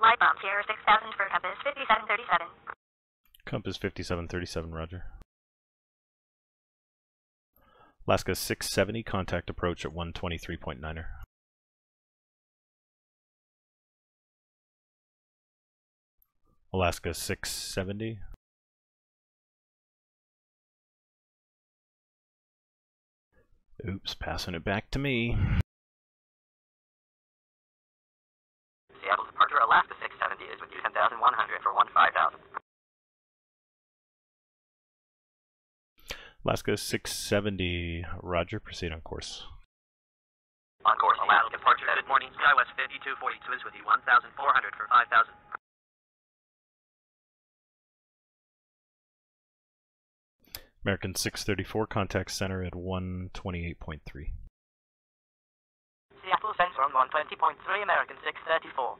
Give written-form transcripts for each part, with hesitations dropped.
Light bomb Sierra 6000 for compass 5737. Compass 5737, roger. Alaska 670, contact approach at 123.9er. Alaska 670. Oops, passing it back to me. Seattle departure, Alaska 670 is with you 10,100 for 15,000. Alaska 670, roger, proceed on course. On course, Alaska departure, good morning, SkyWest 5242 is with you 1,400 for 5,000. American 634, contact center at 128.3. Seattle center on 120.3, American 634.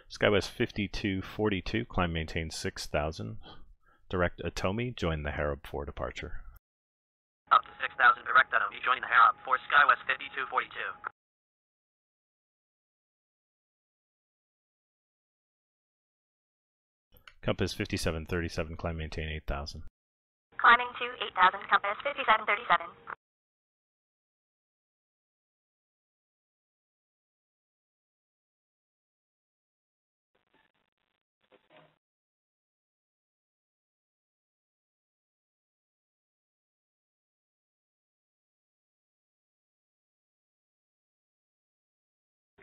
SkyWest 5242, climb maintain 6,000. Direct Atomi, join the Harab for departure. Up to 6,000, direct Atomi, join the Harab for SkyWest 5242. Compass 5737, climb maintain 8,000. Climbing to 8000, compass 5737.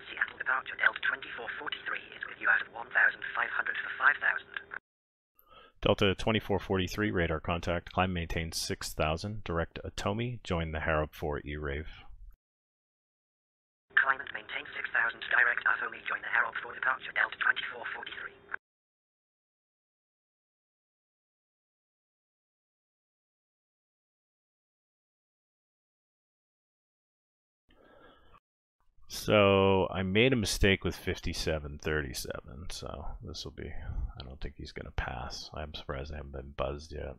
Seattle departure, Delta 2443 is with you out of 1,500 for 5,000. Delta 2443, radar contact, climb maintain 6,000. Direct Atomi, join the Harab 4 E-Rave. Climb and maintain 6,000, direct Atomi, join the Harab 4 departure, Delta 2443. So I made a mistake with 5737, so this will be, I don't think he's going to pass. I'm surprised I haven't been buzzed yet.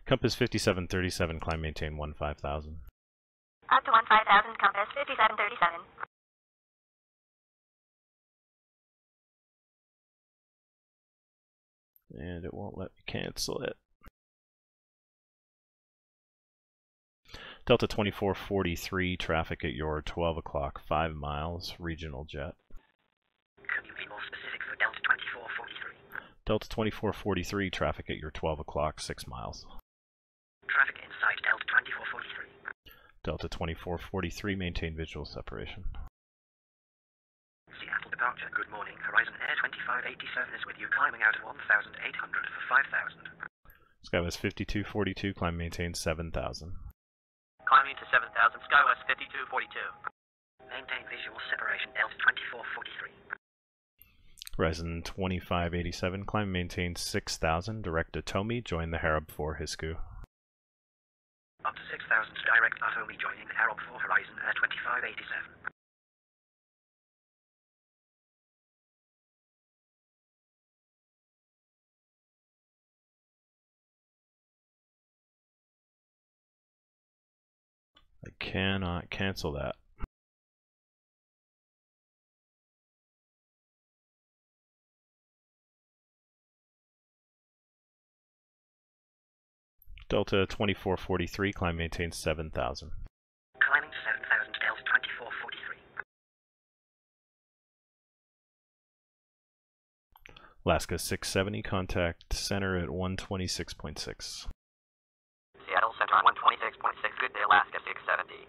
Compass 5737, climb maintain 15,000. Up to 15,000, compass 5737. And it won't let me cancel it. Delta 2443, traffic at your 12 o'clock, 5 miles, regional jet. Can you be more specific for Delta 2443? Delta 2443, traffic at your 12 o'clock, 6 miles. Traffic inside Delta 2443. Delta 2443, maintain visual separation. Seattle departure, good morning, Horizon Air 2587 is with you, climbing out of 1,800 for 5,000. SkyWest 5242, climb maintain 7,000. Climbing to 7,000, SkyWest 5242. Maintain visual separation, Delta 2443. Horizon 2587, climb maintain 6,000. Direct Atomi, join the Harab 4 Hisku. Up to 6,000, direct Atomi, joining the Harab 4 Horizon Air 2587. I cannot cancel that. Delta 2443, climb maintain 7,000. Climbing to 7,000, Delta 2443. Alaska 670, contact center at 126.6. Seattle Center on 126.6, good day, Alaska 670.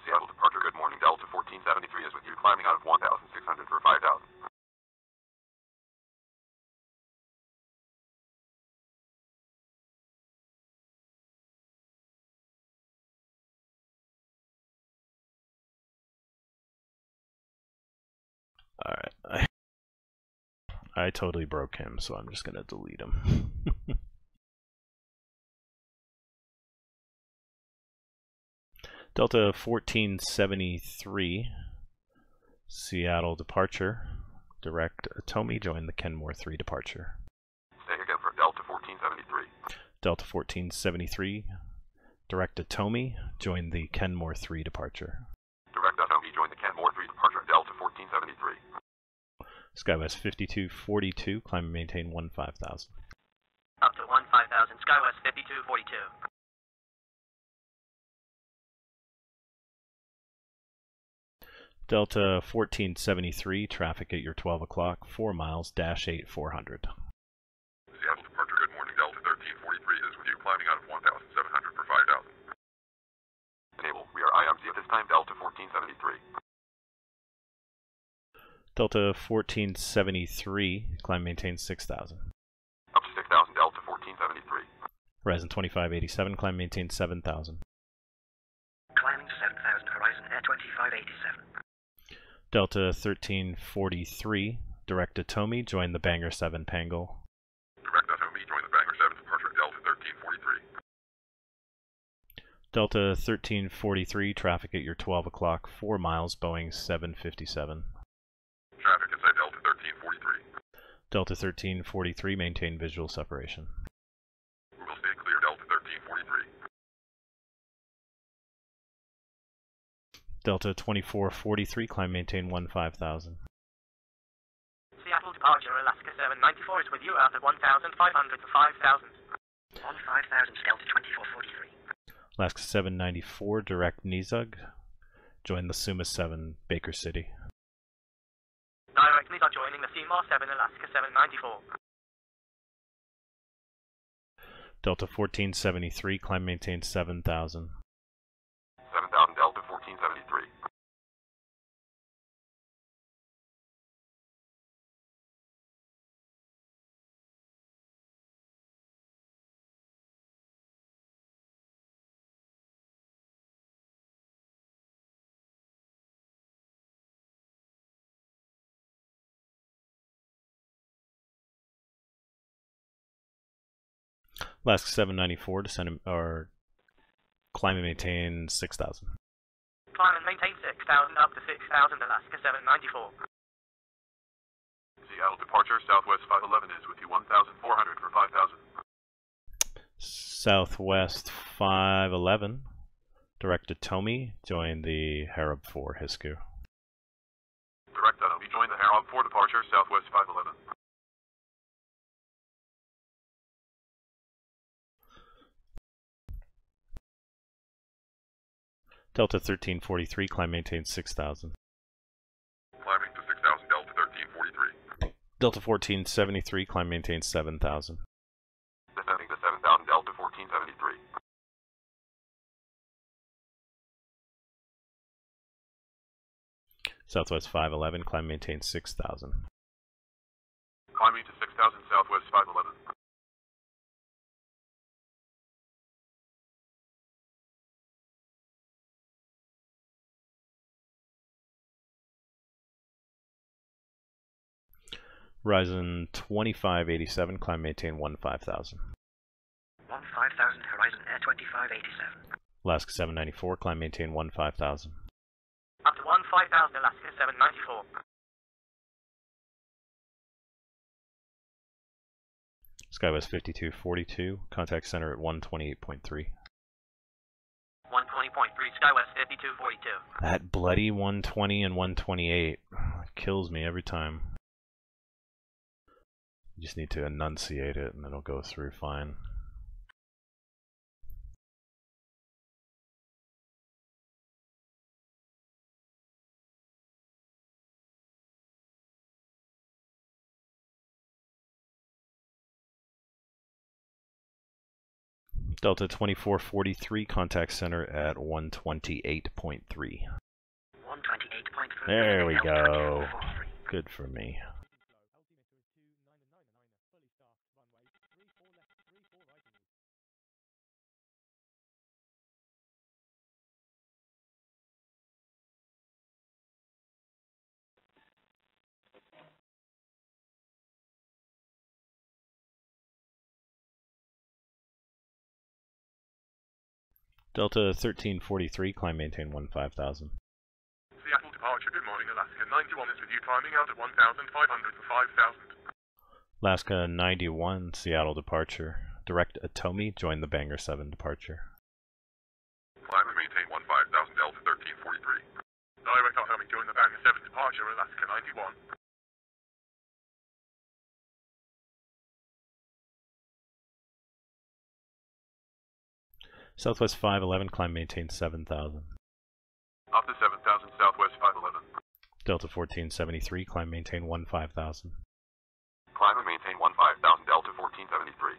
Seattle departure, good morning, Delta 1473 is with you, climbing out of 1,600 for 5,000. Alright. I totally broke him, so I'm just gonna delete him. Delta 1473, Seattle departure. Direct Atomi, join the Kenmore 3 departure. Say again for Delta 1473. Delta 1473, direct Atomi, join the Kenmore 3 departure. Direct Atomi, join the Kenmore 3 departure, Delta 1473. Skywest 5242, climb and maintain 15,000. Up to 15,000, Skywest 5242. Delta 1473, traffic at your 12 o'clock, 4 miles, dash 8, 400. Seattle departure, good morning, Delta 1343 is with you, climbing out of 1,700 for 5,000. Enable, we are IMC at this time, Delta 1473. Delta 1473, climb maintain 6,000. Up to 6,000, Delta 1473. Horizon 2587, climb maintain 7,000. Climbing to 7,000, Horizon Air 2587. Delta 1343, direct Atomi, join the Banger 7 Pangle. Direct Atomi, join the Banger 7 departure, Delta 1343. Delta 1343, traffic at your 12 o'clock, 4 miles, Boeing 757. Traffic inside Delta 1343. Delta 1343, maintain visual separation. We will stay clear, Delta 1343. Delta 2443, climb maintain 15,000. Seattle departure, Alaska 794 is with you out at 1,500 to 5,000. On 5,000, Delta 2443. Alaska 794, direct Nizug, join the Suma 7 Baker City. Direct Nizug joining the Seymour 7 Alaska 794. Delta 1473, climb maintain 7,000. 7,000, Delta 1473. Alaska 794, descend or climb and maintain 6,000. Climb and maintain 6,000 up to 6,000, Alaska 794. Seattle departure, Southwest 511 is with you, 1,400 for 5,000. Southwest 511, direct Atomi, join the Harab 4 Hisku. Direct Atomi, join the Harab 4 departure, Southwest 511. Delta 1343, climb maintain 6,000. Climbing to 6,000, Delta 1343. Delta 1473, climb maintain 7,000. Descending to 7,000, Delta 1473. Southwest 511, climb maintain 6,000. Climbing to 6,000, Southwest 511. Horizon 2587, climb maintain 15,000. 15,000, Horizon Air 2587. Alaska 794, climb maintain 15,000. Up to 15,000, Alaska 794. Skywest 5242, contact center at 128.3. 120.3, Skywest 5242. That bloody 120 and 128 kills me every time. You just need to enunciate it and it'll go through fine. Delta 2443, contact center at 128.3. 128.3. There we Delta go. 2443. Good for me. Delta 1343, climb maintain 15,000. Seattle departure, good morning, Alaska 91 is with you, climbing out at 1,500 for 5,000. Alaska 91, Seattle departure. Direct Atomi, join the Bangor 7 departure. Climb and maintain 15,000, Delta 1343. Direct Atomi, join the Bangor 7 departure, Alaska 91. Southwest 511, climb maintain 7,000. Up to 7,000, Southwest 511. Delta 1473, climb maintain 15,000. Climb and maintain 15,000, Delta 1473.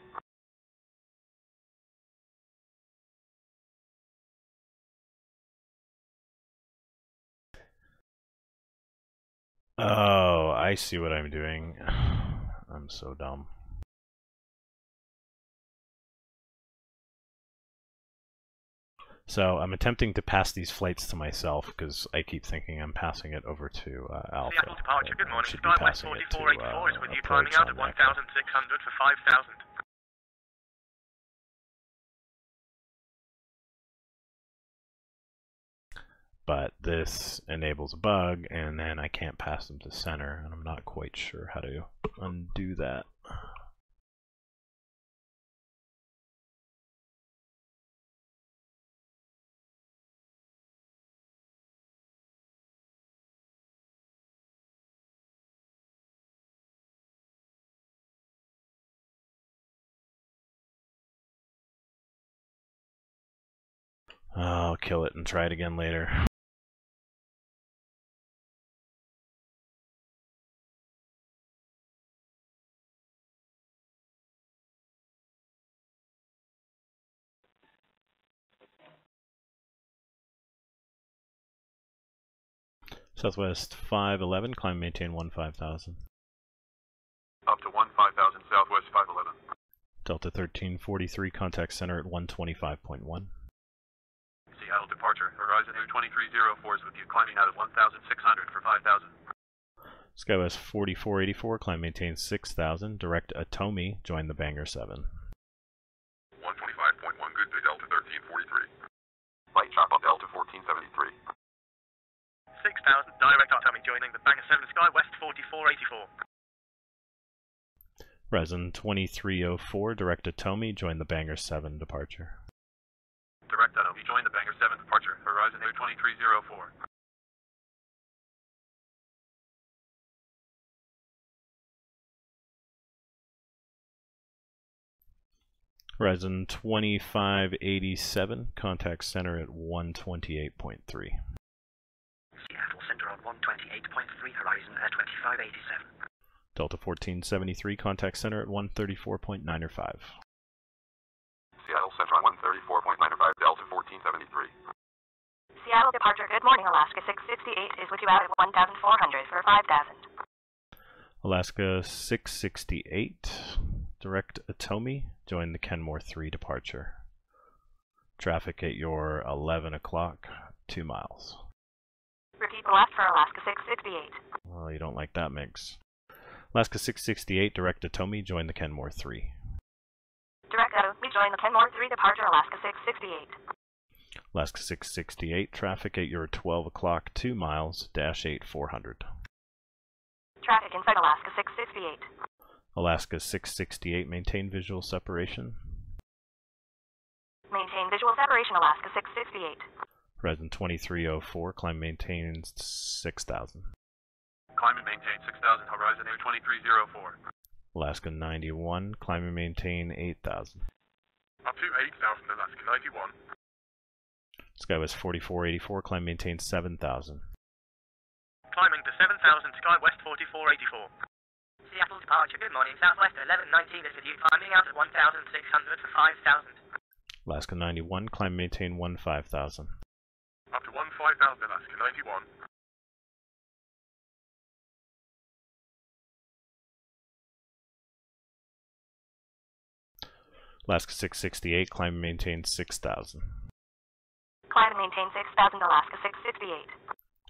Oh, I see what I'm doing. I'm so dumb. So I'm attempting to pass these flights to myself because I keep thinking I'm passing it over to Alpha. Seattle departure, good morning. Should be Skywest passing it 4484 is with you, approach climbing out at on 1,600 for 5,000. But this enables a bug, and then I can't pass them to center, and I'm not quite sure how to undo that. I'll kill it and try it again later. Southwest 511, climb maintain 15,000. Up to 15,000, Southwest 511. Delta 1343, contact center at 125.1. Seattle departure, Horizon Air 2304 is with you, climbing out at 1,600 for 5,000. Skywest 4484, climb maintain 6,000. Direct Atomi, join the Bangor 7. 125.1, good day, Delta 1343. Light chop on Delta 1473. 6,000, direct Atomi, joining the Bangor 7 Skywest 4484. Resin 2304, direct Atomi, join the Bangor 7 departure. Direct Atomi, join the Bangor 7 departure, Horizon Air 2304. Resin 2587, contact center at 128.3. Seattle Center on 128.3, Horizon Air 2587. Delta 1473, contact center at 134.9 or 5. Seattle Center on 134.95, Delta 1473. Seattle departure, good morning, Alaska 668 is with you out at 1,400 for 5,000. Alaska 668, direct Atomi, join the Kenmore 3 departure. Traffic at your 11 o'clock, 2 miles. Repeat left for Alaska 668. Well, you don't like that, Mix. Alaska 668, direct Atomi, join the Kenmore 3. Direct Atomi, join the Kenmore 3 departure, Alaska 668. Alaska 668, traffic at your 12 o'clock, 2 miles, -8 400. Traffic inside Alaska 668. Alaska 668, maintain visual separation. Maintain visual separation, Alaska 668. Resin 2304, climb maintain 6,000. Climb and maintain 6,000, Horizon Air 2304. Alaska 91, climb and maintain 8,000. Up to 8,000, Alaska 91. Skywest 4484, climb maintain 7,000. Climbing to 7,000, Skywest 4484. Seattle departure, good morning, Southwest 1119 is with you, climbing out at 1,600 for 5,000. Alaska 91, climb maintain 15,000. Up to 15,000, Alaska 91. Alaska 668, climb and maintain 6,000. Climb and maintain 6,000, Alaska 668.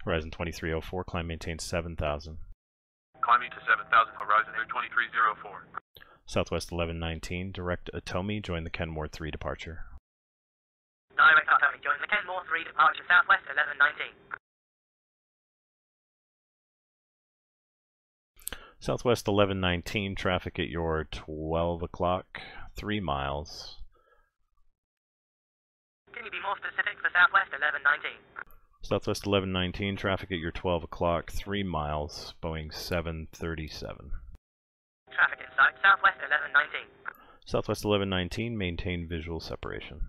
Horizon 2304, climb maintain 7,000. Climbing to 7,000, Horizon Air 2304. Southwest 1119, direct Atomi, join the Kenmore 3 departure. Direct Join the Kenmore 3 departure Southwest 1119. Southwest 1119, traffic at your 12 o'clock, 3 miles. Can you be more specific for Southwest 1119? Southwest 1119, traffic at your 12 o'clock, 3 miles, Boeing 737. Traffic in sight, Southwest 1119. Southwest 1119, maintain visual separation.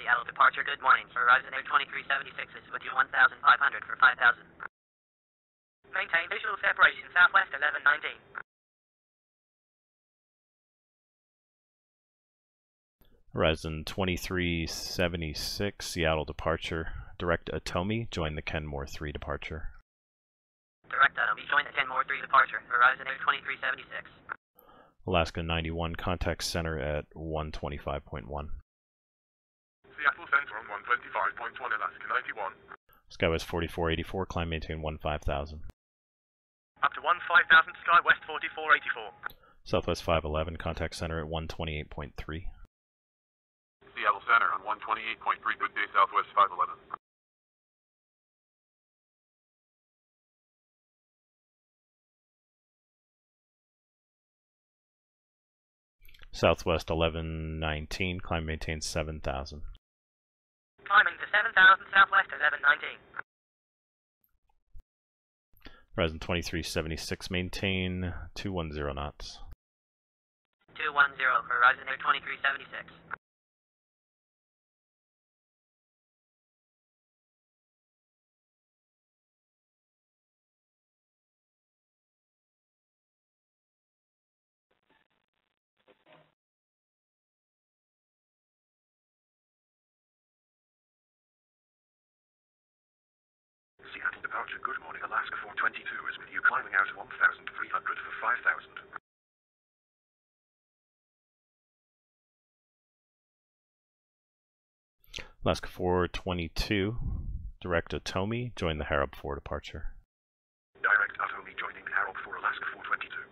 Seattle departure, good morning. Horizon Air 2376 is with you 1,500 for 5,000. Maintain visual separation, Southwest 1119. Horizon 2376, Seattle departure. Direct Atomi, join the Kenmore 3 departure. Direct Atomi, join the Kenmore 3 departure. Horizon Air 2376. Alaska 91, contact center at 125.1. Seattle Center on 125.1, Alaska 91. Skywest 4484, climb maintain 15,000. Up to 15,000, Skywest 4484. Southwest 511, contact center at 128.3. Seattle Center on 128.3, good day, Southwest 511. Southwest 1119, climb maintain 7,000. Climbing to 7,000, Southwest 1119. Horizon 2376, maintain 210 knots. 210, Horizon Air 2376. Seattle departure, good morning, Alaska 422 is with you, climbing out of 1,300 for 5,000. Alaska 422, direct Atomi, join the Harrop 4 departure. Direct Atomi joining Harrop 4, Alaska 422.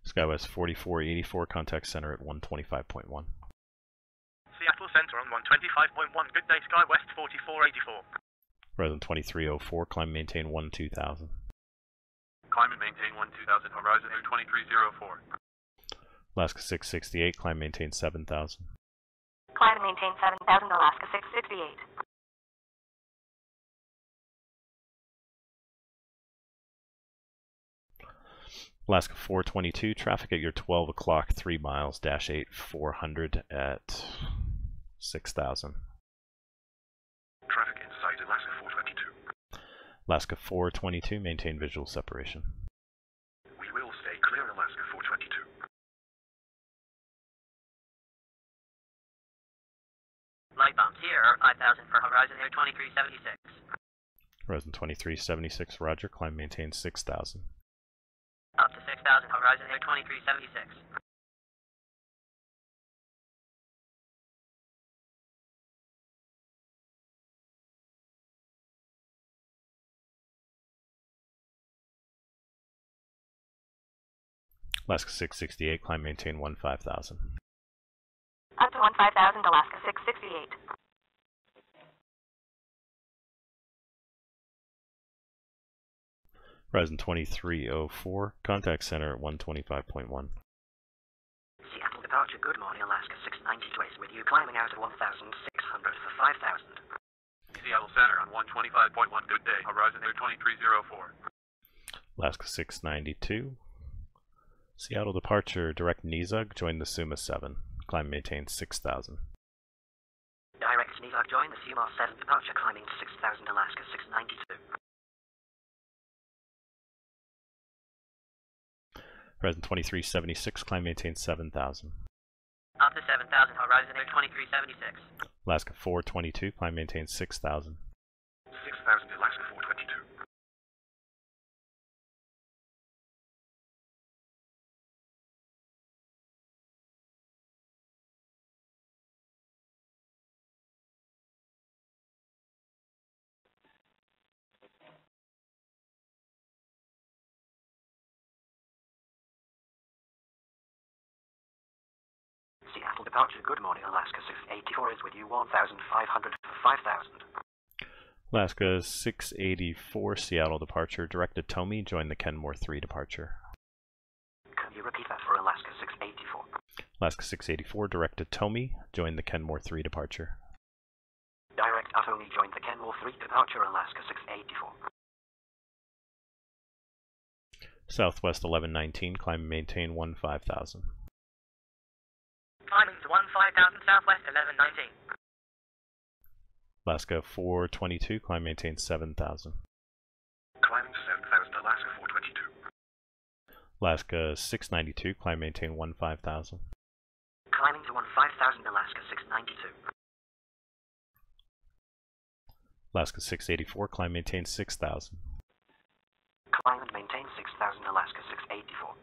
Skywest 4484, contact center at 125.1. Seattle Center on 125.1. Good day, Skywest 4484. Horizon 2304, climb maintain 12,000. Climb and maintain 12,000, Horizon Air 2304. Alaska 668, climb maintain 7,000. Climb and maintain 7,000, Alaska 668. Alaska 422, traffic at your 12 o'clock, 3 miles, dash 8, 400 at 6,000. Traffic in sight, Alaska 422. Alaska 422, maintain visual separation. We will stay clear, Alaska 422. Light bombs here, 5,000 for Horizon Air 2376. Horizon 2376, roger, climb maintain 6,000. Up to 6,000, Horizon Air 2376. Alaska 668, climb maintain 15,000. Up to 15,000, Alaska 668. Horizon 2304, contact center at 125.1. Seattle departure, good morning, Alaska 692 is with you, climbing out of 1,600 for 5,000. Seattle Center on 125.1, good day, Horizon Air 2304. Alaska 692. Seattle departure, direct Nizhug, join the Suma 7. Climb maintain 6,000. Direct Sneezog, join the Seymour 7 departure, climbing 6,000, Alaska 692. Horizon 2376, climb maintain 7,000. Up to 7,000, Horizon Air 2376. Alaska 422, climb maintain 6,000. 6,000, Alaska 422. departure. Good morning, Alaska 684 is with you 1,500 for 5,000. Alaska 684, Seattle departure. Direct to Tommy, join the Kenmore 3 departure. Can you repeat that for Alaska 684? Alaska 684, direct to Tommy, join the Kenmore 3 departure. Direct at Tommy, join the Kenmore 3 departure, Alaska 684. Southwest 1119, climb and maintain 15,000. Climbing to 15,000 Southwest 1119. Alaska 422, climb and maintain 7,000. Climbing to 7,000, Alaska 422. Alaska 692, climb and maintain 15,000. Climbing to 15,000, Alaska 692. Alaska 684, climb and maintain 6,000. Climb and maintain 6,000, Alaska 684.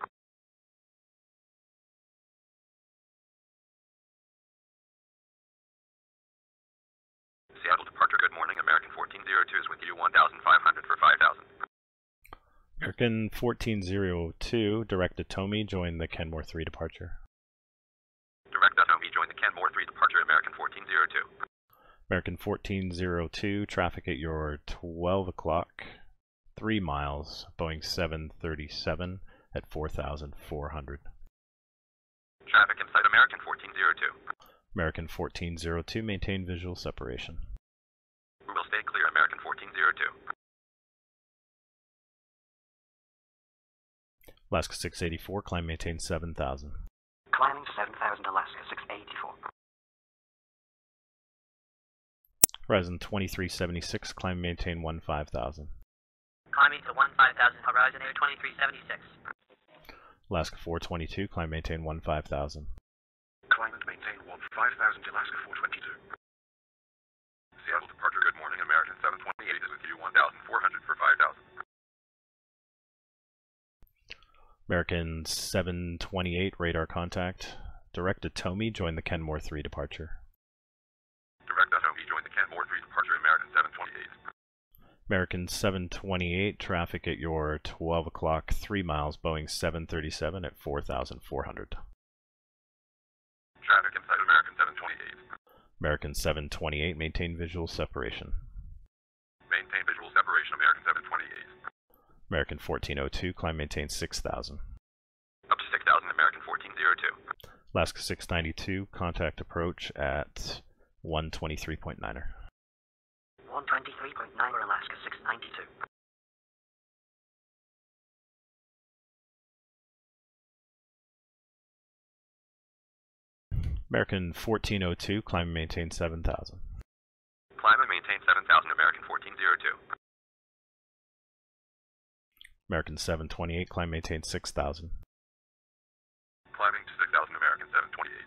Seattle departure, good morning. American 1402 is with you 1,500 for 5,000. American 1402, direct to Tommy, join the Kenmore 3 departure. Direct at Tommy, join the Kenmore 3 departure, American 1402. American 1402, traffic at your 12 o'clock, 3 miles, Boeing 737 at 4,400. Traffic inside American 1402. American 1402, maintain visual separation. We will stay clear, American 1402. Alaska 684, climb maintain 7,000. Climbing to 7,000, Alaska 684. Horizon 2376, climb maintain 15,000. Climbing to 15,000 Horizon Air 2376. Alaska 422, climb maintain 15,000. Climb and maintain 15,000, Alaska 422. Seattle departure, good morning. American 728 is with you 1,400 for 5,000. American 728, radar contact. Direct to Tommy, join the Kenmore 3 departure. Direct at Tommy, join the Kenmore 3 departure, American 728. American 728, traffic at your 12 o'clock, 3 miles, Boeing 737 at 4,400. Traffic inside American 728. American 728, maintain visual separation. Maintain visual separation, American 728. American 1402, climb maintain 6,000. Up to 6,000, American 1402. Alaska 692, contact approach at 123.9er. 123.9er, Alaska 692. American 1402, climb and maintain 7,000. Climb and maintain 7,000, American 1402. American 728, climb and maintain 6,000. Climbing to 6,000, American 728.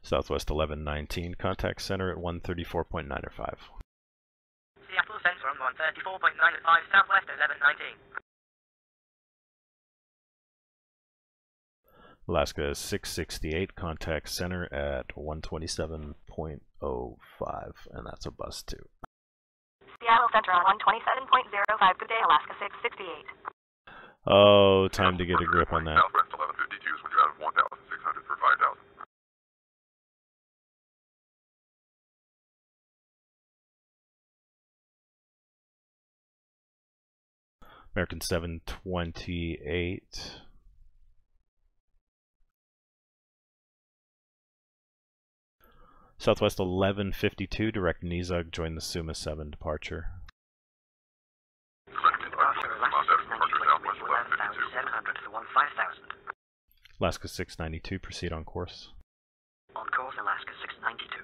Southwest 1119, contact center at 134.905. Seattle Center on 134.95 Southwest 1119. Alaska 668, contact center at 127.05, and that's a bus too. Seattle Center on 127.05. Good day, Alaska 668. Oh, time to get a grip on that. Southwest 1152 is with you out of 1,600 for 5,000. American 728. Southwest 1152, direct Nizug, join the Suma 7 departure. Alaska 692, proceed on course. On course, Alaska 692.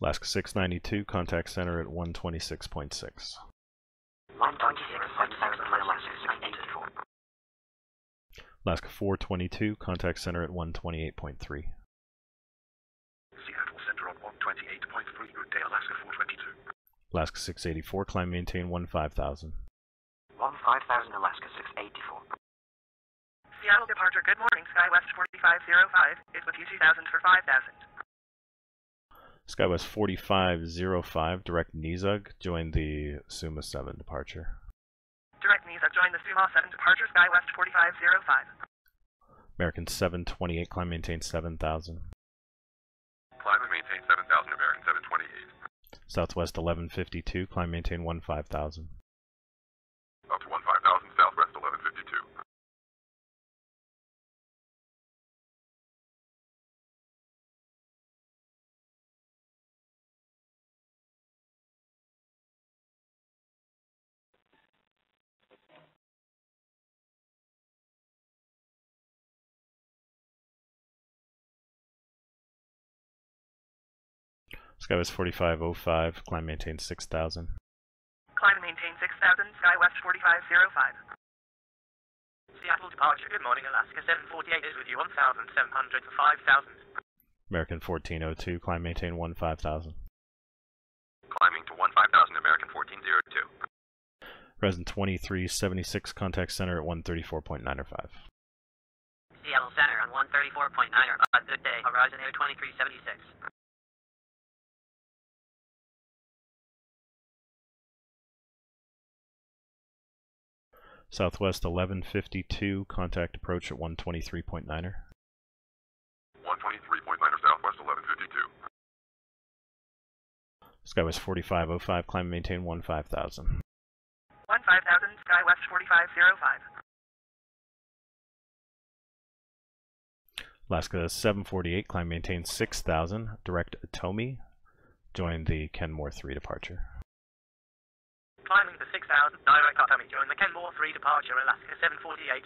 Alaska 692, contact center at 126.6. 126.7 for Alaska 684. Alaska 422, contact center at 128.3. Seattle Center on 128.3. Alaska 684, climb maintain 15,000. 15,000 Alaska 684. Seattle departure, good morning, SkyWest 4505 is with you 2000 for 5,000. SkyWest 4505, direct Nizug, join the Suma 7 departure. Direct Nizug, join the Suma 7 departure, SkyWest 4505. American 728, climb maintain 7,000. Climb and maintain 7,000, American 728. Southwest 1152, climb maintain 15,000. Up to 15,000, Southwest 1152. SkyWest 4505, climb maintain 6,000. Climb and maintain 6,000, SkyWest 4505. Seattle departure, good morning, Alaska 748 is with you 1,700 for 5,000. American 1402, climb maintain 15,000. Climbing to 15,000, American 1402. Resident 2376, contact center at 134.905. Seattle Center on 134.9 good day, Horizon Air 2376. Southwest 1152, contact approach at 123.9er. 123.9er, Southwest 1152. SkyWest 4505, climb and maintain 15,000. 15,000, SkyWest 4505. Alaska 748, climb maintain 6,000, direct Atomi, join the Kenmore 3 departure. Climbing to 6,000, direct Atomi, join the Kenmore 3 departure, Alaska 748.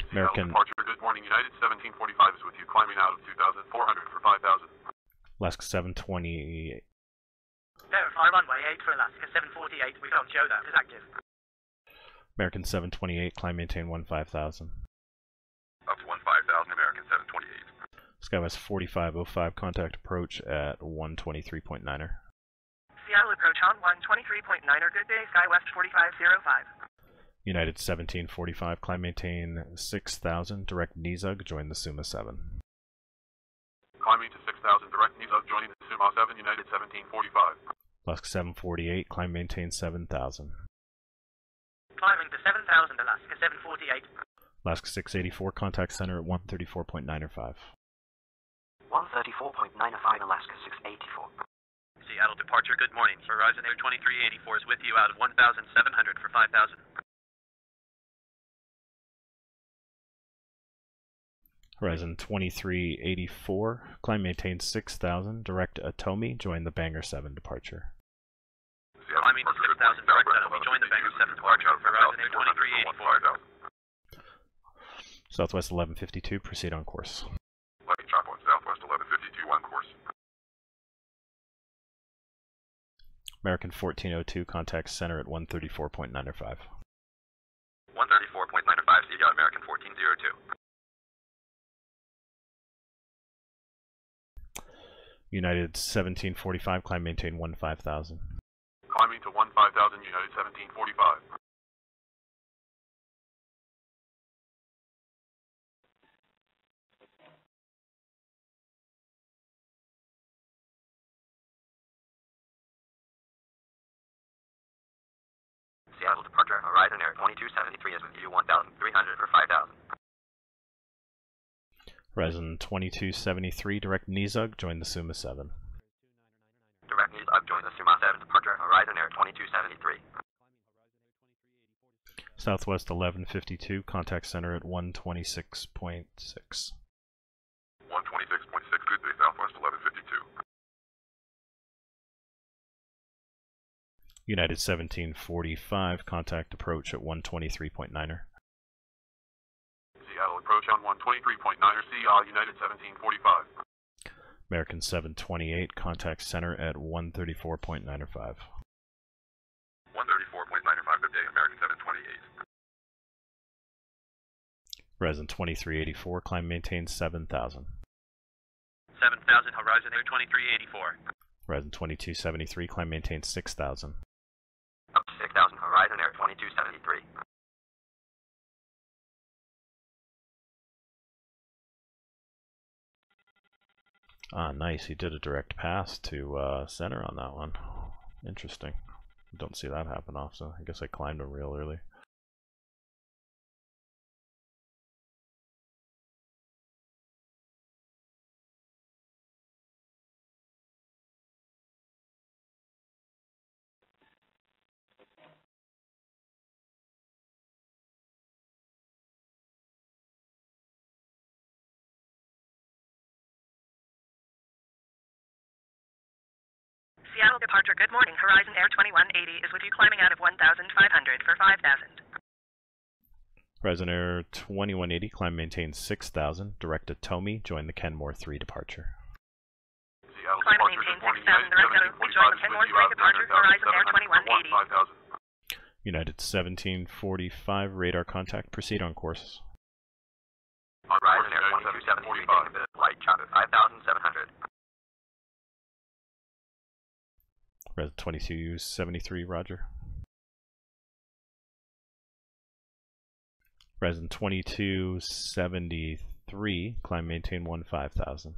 American Departure, good morning, United 1745 is with you, climbing out of 2,400 for 5,000. Alaska 728. Verify runway 8 for Alaska 748, we don't show that is active. American 728, climb maintain 15,000. Up to 15,000, American 728. SkyWest 4505, contact approach at 123.9er. Seattle approach on 123.9er, good day, SkyWest 4505. United 1745, climb maintain 6,000, direct Nizug, join the Suma 7. Climbing to 6,000, direct Nizug, joining the Suma 7, United 1745. Alaska 748, climb maintain 7,000. Climbing to 7,000, Alaska 748. Alaska 684, contact center at 134.905. 134.905 Alaska 684. Seattle departure, good morning, Horizon Air 2384 is with you out of 1,700 for 5,000. Horizon 2384, climb maintain 6,000, direct Atomi, join the Bangor 7 departure. Climbing to 6,000, direct Atomi, join the Bangor 7 departure, Horizon Air 2384. Southwest 1152, proceed on course. Lucky Chop 1, Southwest 1152, on course. American 1402, contact center at 134.905. 134.905, see you, American 1402. United 1745, climb maintain 15,000. Climbing to 15,000, United 1745. Seattle departure, Horizon Air 2273 is with you 1,300 for 5,000. Horizon 2273, direct Nizug, join the Suma 7. Direct Nizug, join the Suma 7 departure, Horizon Air 2273. Southwest 1152, contact center at 126.6. 126.6, good day, Southwest 1152. United 1745, contact approach at 123.9er. Seattle approach on 123.9er, see y'all, United 1745. American 728, contact center at 134.905. 134.905, good day, American 728. Resident 2384, climb maintain 7,000. 7,000, Horizon Air 2384. Resident 2273, climb maintain 6,000. Up to 6,000, Horizon Air 2273. Ah, nice. He did a direct pass to center on that one. Interesting. Don't see that happen often. I guess I climbed him real early. Seattle departure, good morning. Horizon Air 2180 is with you climbing out of 1,500 for 5,000. Resident Air 2180, climb maintain 6,000. Direct to Tomy, join the Kenmore 3 departure. Seattle Climb and departure, maintain good morning, 6,000. Direct to join the Kenmore 3 departure. Horizon Air 2180. United 1745, radar contact. Proceed on course. Horizon Air 2273, taking a bit of flight, chopper 5,700. Res 2273, roger. Resident 2273, climb maintain 15,000.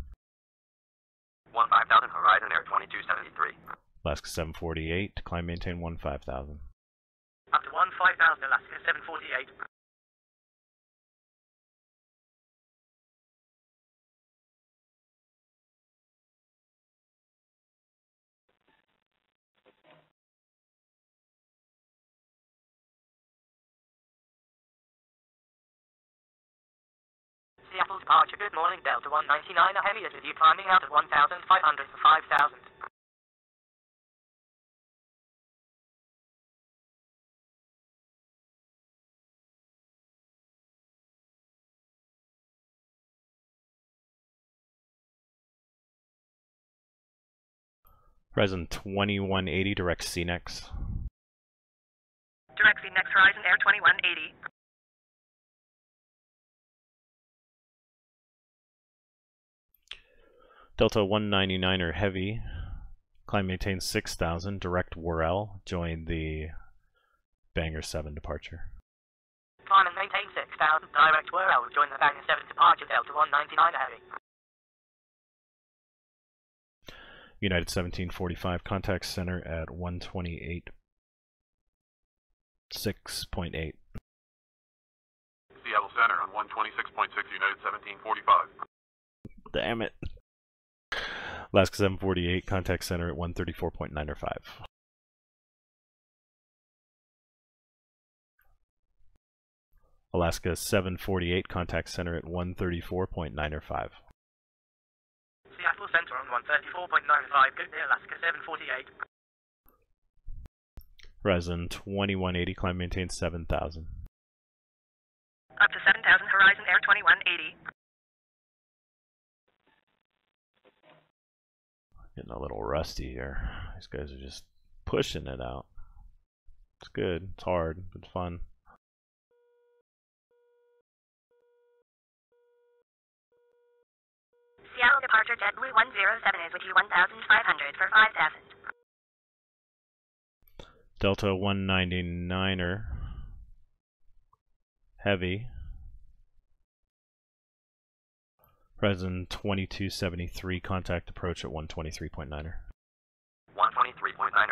15,000, Horizon Air 2273. Alaska 748, climb maintain 15,000. Up to 15,000, Alaska 748. Seattle departure, good morning, Delta 199, a heavy is with you climbing out of 1,500 for 5,000. Resident 2180, direct CNEX. Direct seat next Horizon Air 2180. Delta 199er heavy, climb maintain 6,000. Direct Worrell, join the Banger 7 departure. Climb and maintain 6,000, direct Worrell will join the Banger 7 departure, Delta 199 heavy. United 1745, contact center at 128.6.8. Seattle Center on 126.6, United 1745. Damn it. Alaska 748, contact center at 134.905. Alaska 748, contact center at 134.905. Seattle Center on 134.95, good day, Alaska 748. Resin 2180, climb maintain 7,000. Up to 7,000, Horizon Air 2180. Getting a little rusty here. These guys are just pushing it out. It's good. It's hard, but fun. Seattle departure JetBlue 107 is with you 1,500 for 5,000. Delta 199er heavy. Resin 2273, contact approach at 123.9er. 123.9er,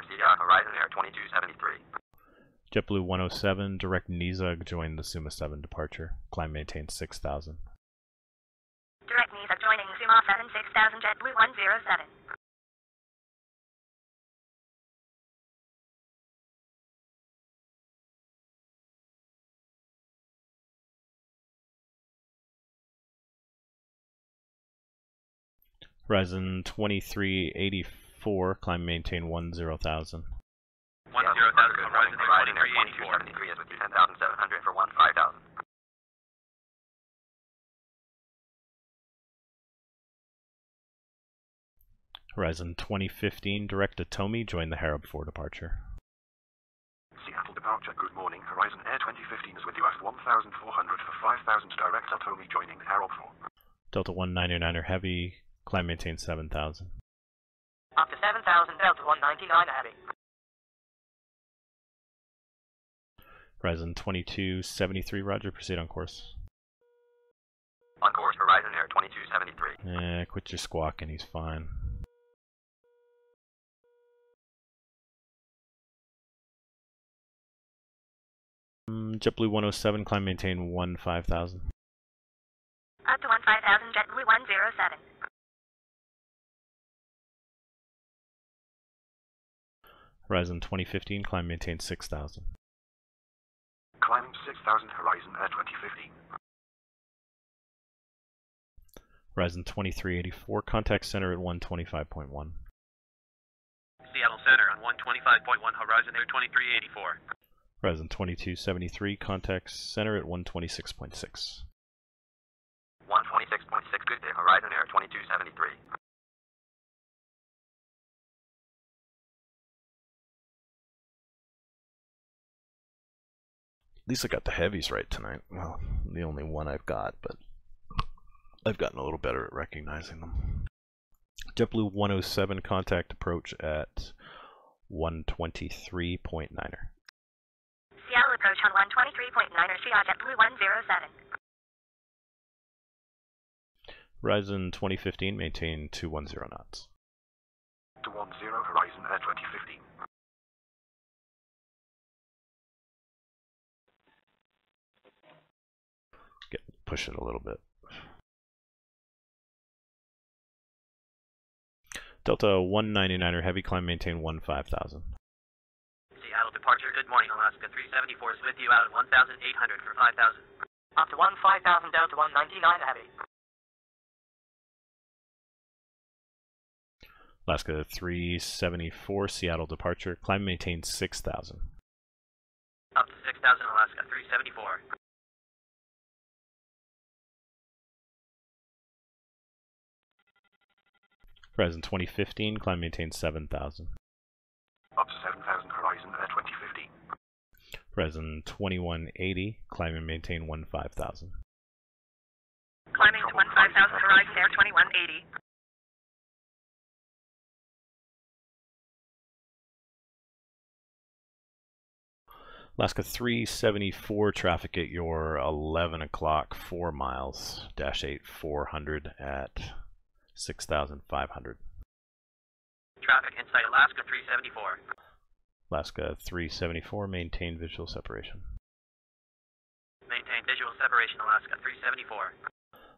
CDR, Horizon Air 2273. JetBlue 107, direct Nizug, join the Suma 7 departure. Climb maintain 6,000. Direct Nizug joining Suma 7 6,000 JetBlue 107. Resin 2384, climb maintain 10,000. 10,000, Horizon Air 2384. 2383 is with you 10,700 for 15,000. Horizon 2015, direct to Tomy, join the Harab for departure. Seattle departure, good morning. Horizon Air 2015 is with you at 1,400 for 5,000 direct at Tomy, joining Harab 4. Delta 199er Heavy, climb maintain 7,000. Up to 7,000, Delta 199 Heavy. Horizon 2273, roger, proceed on course. On course, Horizon Air 2273. Quit your squawking, he's fine. JetBlue 107, climb maintain 15,000. Up to 15,000, JetBlue 107. Horizon 2015, climb maintain 6,000. Climbing 6,000, Horizon Air 2015. Horizon 2384, contact center at 125.1. Seattle Center on 125.1, Horizon Air 2384. Horizon 2273, contact center at 126.6. 126.6, good day, Horizon Air 2273. At least I got the heavies right tonight. Well, the only one I've got, but I've gotten a little better at recognizing them. JetBlue 107, contact approach at 123.9er. Seattle approach on 123.9er, JetBlue 107. Horizon 2015, maintain 210 knots. 210, Horizon Air 2015. Push it a little bit. Delta 199er heavy, climb maintain 15,000. Seattle departure, good morning, Alaska 374 is with you out at 1,800 for 5,000. Up to 15,000, Delta 199 Heavy. Alaska 374, Seattle departure, climb maintain 6,000. Up to 6,000, Alaska 374. Horizon 2015, climb maintain 7,000. Up to 7,000, Horizon Air 2015. Horizon 2180, climb and maintain 15,000. Climbing to 15,000, Horizon Air 2180. Alaska 374, traffic at your 11 o'clock, 4 miles, dash 8 400 at 6,500. Traffic inside Alaska 374. Alaska 374, maintain visual separation. Maintain visual separation, Alaska 374.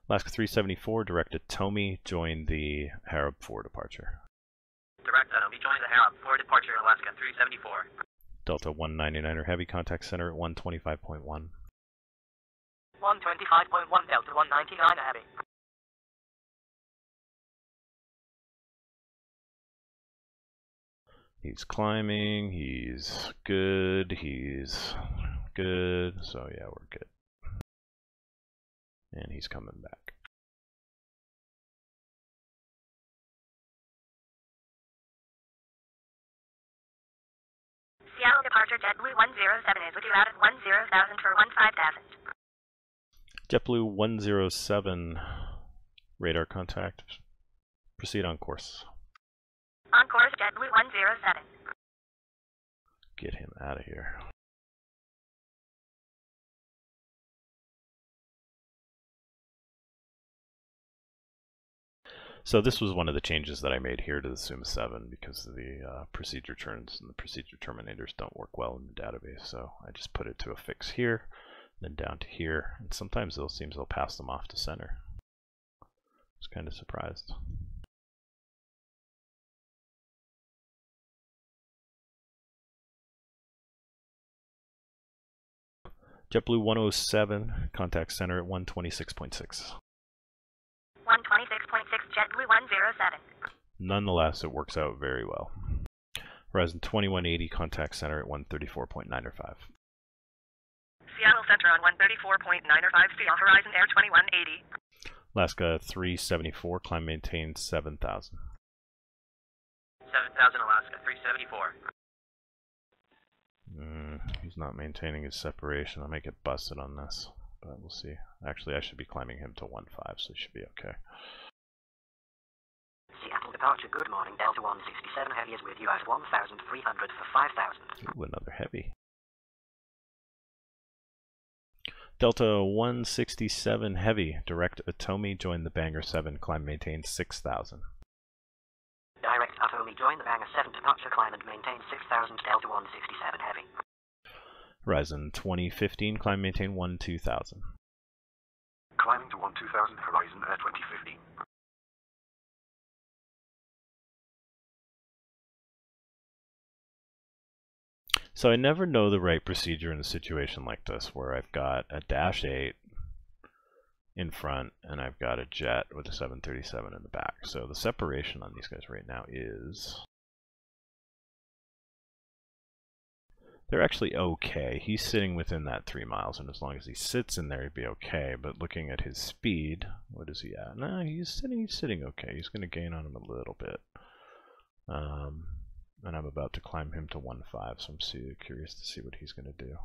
Alaska 374, direct to Tomy, join the Harab for departure. Direct Tomy, join the Harab for departure, Alaska 374. Delta 199er heavy, contact center at 125.1. 125.1, Delta 199 Heavy. He's climbing, he's good, so yeah, we're good. And he's coming back. Seattle departure, JetBlue 107 is with you out at 10,000 for 15,000. JetBlue 107, radar contact, proceed on course. On course, JetBlue 107. Get him out of here. So this was one of the changes that I made here to the SUMA 7 because the procedure turns and the procedure terminators don't work well in the database. So I just put it to a fix here, then down to here, and sometimes they'll pass them off to center. I was kind of surprised. JetBlue 107, contact center at 126.6. 126.6, JetBlue 107. Nonetheless, it works out very well. Horizon 2180, contact center at 134.905. Seattle Center on 134.905, Seattle Horizon Air 2180. Alaska 374, climb maintain 7,000. 7,000 Alaska 374. He's not maintaining his separation. I might get busted on this, but we'll see. Actually, I should be climbing him to 1.5, so he should be okay. Seattle departure, good morning, Delta 167 Heavy is with you at 1,300 for 5,000. Ooh, another heavy. Delta 167 Heavy, direct Atomi, join the Banger 7, climb, maintain 6,000. Direct Atomi, join the Banger 7, departure, climb and maintain 6,000, Delta 167 Heavy. Horizon 2015, climb, maintain 12,000. Climbing to 12,000, Horizon Air 2015. So I never know the right procedure in a situation like this, where I've got a Dash 8 in front and I've got a jet with a 737 in the back. So the separation on these guys right now is... they're actually okay. He's sitting within that 3 miles, and as long as he sits in there, he'd be okay. But looking at his speed, what is he at? No, he's sitting okay. He's going to gain on him a little bit. And I'm about to climb him to 1.5, so I'm curious to see what he's going to do.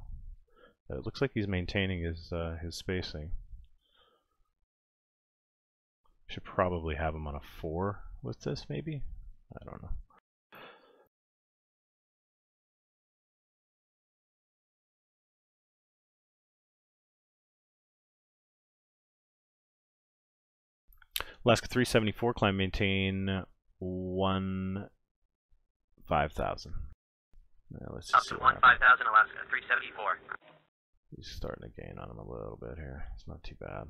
It looks like he's maintaining his spacing. Should probably have him on a 4 with this, maybe? I don't know. Alaska 374, climb, maintain 5,000. Let's just see. 5,000 Alaska 374. He's starting to gain on him a little bit here. It's not too bad.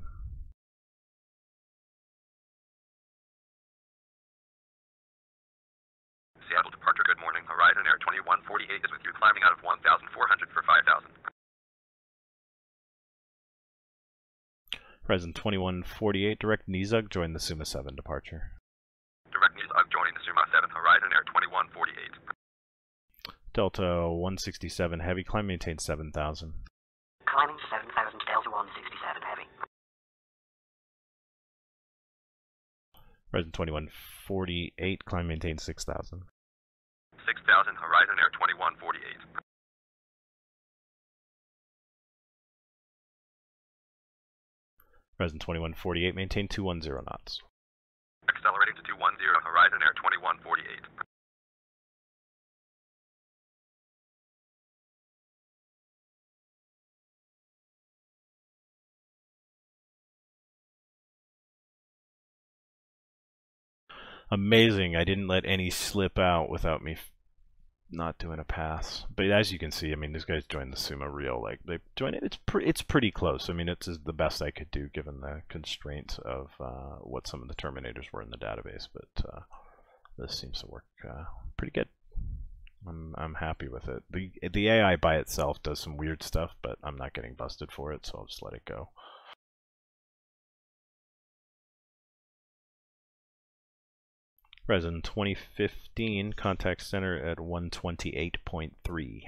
Seattle departure, good morning. Horizon Air 2148 is with you, climbing out of 1,400 for 5,000. Horizon 2148, direct Nizug, join the Suma 7 departure. Direct Nizug joining the Suma 7, Horizon Air 2148. Delta 167 Heavy, climb, maintain 7,000. Climbing to 7,000, Delta 167 Heavy. Horizon 2148, climb, maintain 6,000. 6,000, Horizon Air 2148. Horizon 2148, maintain 210 knots. Accelerating to 210, Horizon Air 2148. Amazing, I didn't let any slip out without me not doing a pass. But as you can see, I mean, these guys joined the Suma Real. Like, they joined it. It's pretty close. I mean, it's the best I could do given the constraints of what some of the Terminators were in the database. But this seems to work pretty good. I'm happy with it. The AI by itself does some weird stuff, but I'm not getting busted for it, so I'll just let it go. Horizon 2015, contact center at 128.3. 128.3,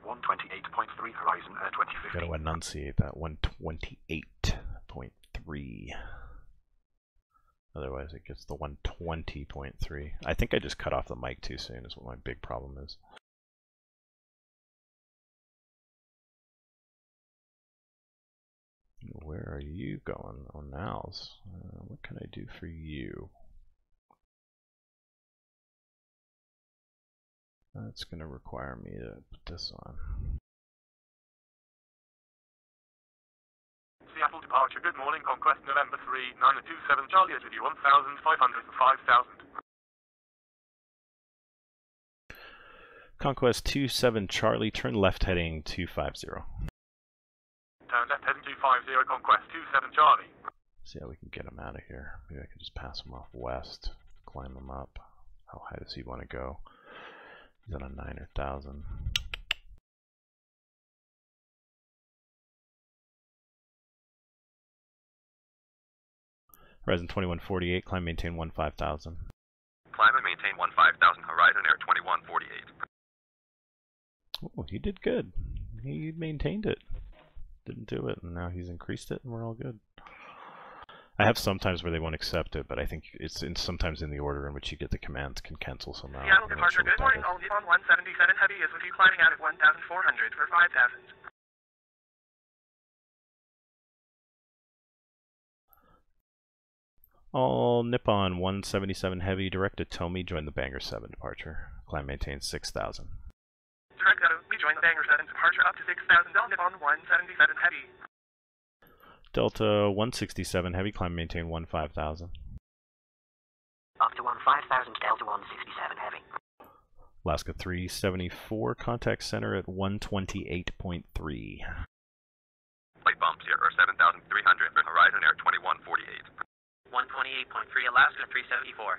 Horizon Air 2015. Gotta enunciate that, 128.3. Otherwise it gets the 120.3. I think I just cut off the mic too soon is what my big problem is. Where are you going? Oh, nows. What can I do for you? That's going to require me to put this on. Seattle departure, good morning, Conquest November 3, 927 Charlie is with you, 1,500 for 5,000. Conquest 27 Charlie, turn left heading 250. Turn left heading 250, Conquest 27 Charlie. See how we can get him out of here. Maybe I can just pass him off west, climb him up. How high does he want to go? He's on a 9,000. Horizon 2148, climb, maintain 15,000. Climb and maintain 15,000, Horizon Air 2148. Oh, he did good. He maintained it. Didn't do it, and now he's increased it, and we're all good. I have sometimes where they won't accept it, but I think it's sometimes in the order in which you get the commands can cancel some out. Seattle departure, good morning. All Nippon 177 Heavy is with you climbing out at 1,400 for 5,000. All Nippon 177 Heavy, direct to Tomy, join the Banger 7 departure. Climb maintain 6,000. Direct out, we join the Banger 7 departure up to 6,000, all Nippon 177 Heavy. Delta 167 Heavy, climb maintain 15,000. Up to 15,000, Delta 167 Heavy. Alaska 374, contact center at 128.3. Light bumps here are 7,300 for Horizon Air 2148. 128.3, Alaska 374.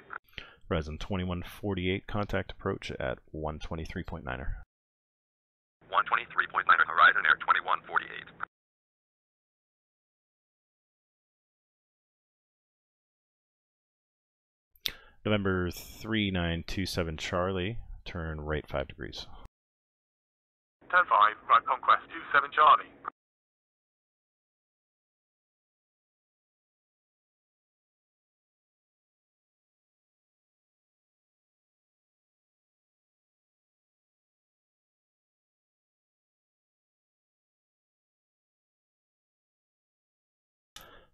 Horizon 2148, contact approach at 123.9er. 123.9er, Horizon Air 2148. November 3927 Charlie, turn right 5 degrees. Turn 5, right Conquest 27 Charlie.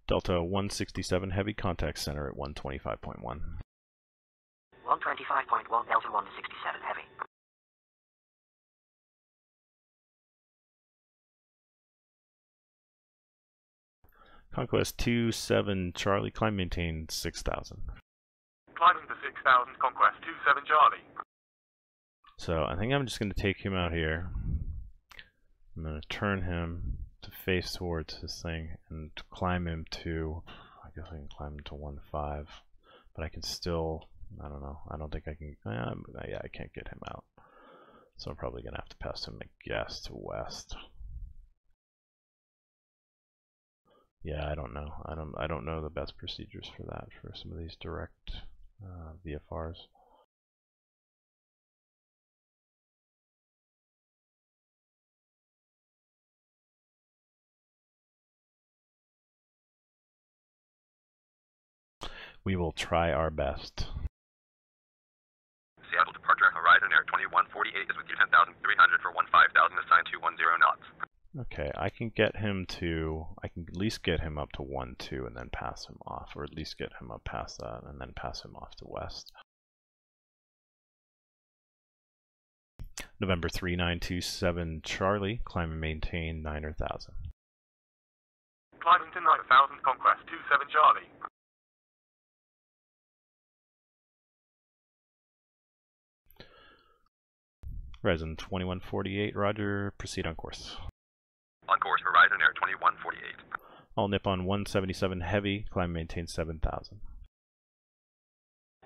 Delta 167 Heavy, contact center at 125.1. 125.1, Delta 167 Heavy. Conquest 27 Charlie, climb maintain 6,000. Climbing to 6,000, Conquest 27 Charlie. So I think I'm just going to take him out here. I'm going to turn him to face towards this thing and climb him to, I guess I can climb him to 1.5, but I can still, I don't know, I don't think I can, yeah, I can't get him out. So I'm probably going to have to pass him, I guess, to west. Yeah, I don't know. I don't know the best procedures for that, for some of these direct VFRs. We will try our best. Seattle departure, Horizon Air 2148 is with you 10,300 for 15,000, assigned 210 knots. Okay, I can get him to, I can at least get him up to 1-2 and then pass him off, or at least get him up past that and then pass him off to west. November 3927 Charlie, climb and maintain 9,000. Climbing to 9,000, Conquest 27 Charlie. Horizon 2148, roger, proceed on course. On course, Horizon Air 2148. All Nippon 177 Heavy, climb and maintain 7,000.